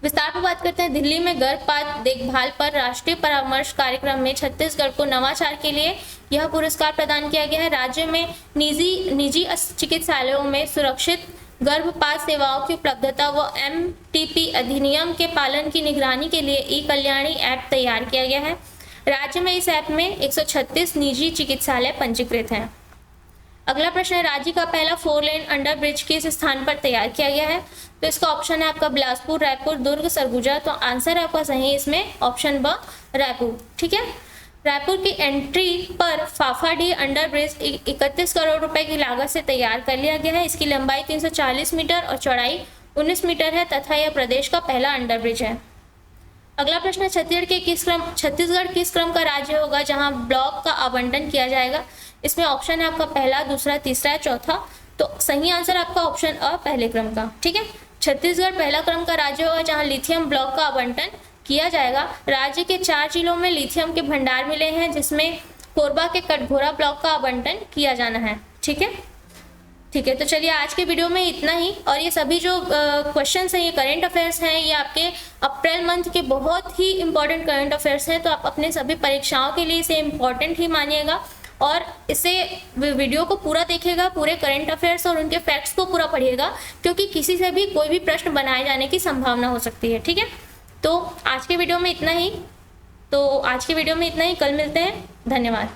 विस्तार पर बात करते हैं, दिल्ली में गर्भपात देखभाल पर राष्ट्रीय परामर्श कार्यक्रम में छत्तीसगढ़ को नवाचार के लिए यह पुरस्कार प्रदान किया गया है। राज्य में निजी चिकित्सालयों में सुरक्षित गर्भपात सेवाओं की उपलब्धता व MTP अधिनियम के पालन की निगरानी के लिए ई कल्याणी ऐप तैयार किया गया है। राज्य में इस ऐप में 136 निजी चिकित्सालय पंजीकृत हैं। अगला प्रश्न है, राज्य का पहला 4 लेन अंडर ब्रिज किस स्थान पर तैयार किया गया है? तो इसका ऑप्शन है आपका बिलासपुर, रायपुर, दुर्ग, सरगुजा। तो आंसर आपका सही इसमें ऑप्शन ब रायपुर। ठीक है, रायपुर की एंट्री पर फाफाडी अंडर ब्रिज 31 करोड़ रुपए की लागत से तैयार कर लिया गया है। इसकी लंबाई 340 मीटर और चौड़ाई 19 मीटर है तथा यह प्रदेश का पहला अंडर ब्रिज है। अगला प्रश्न है, छत्तीसगढ़ किस क्रम का राज्य होगा जहां ब्लॉक का आवंटन किया जाएगा? इसमें ऑप्शन है आपका पहला, दूसरा, तीसरा या चौथा। तो सही आंसर आपका ऑप्शन अ पहले क्रम का। ठीक है, छत्तीसगढ़ पहला क्रम का राज्य होगा जहां लिथियम ब्लॉक का आवंटन किया जाएगा। राज्य के 4 जिलों में लिथियम के भंडार मिले हैं, जिसमें कोरबा के कटघोरा ब्लॉक का आवंटन किया जाना है। ठीक है, तो चलिए आज के वीडियो में इतना ही। और ये सभी जो क्वेश्चंस हैं, ये करंट अफेयर्स हैं, ये आपके अप्रैल मंथ के बहुत ही इंपॉर्टेंट करंट अफेयर्स हैं। तो आप अपने सभी परीक्षाओं के लिए इसे इम्पॉर्टेंट ही मानिएगा और इसे वीडियो को पूरा देखिएगा, पूरे करंट अफेयर्स और उनके फैक्ट्स को पूरा पढ़िएगा, क्योंकि किसी से भी कोई भी प्रश्न बनाए जाने की संभावना हो सकती है। ठीक है, तो आज के वीडियो में इतना ही। कल मिलते हैं। धन्यवाद।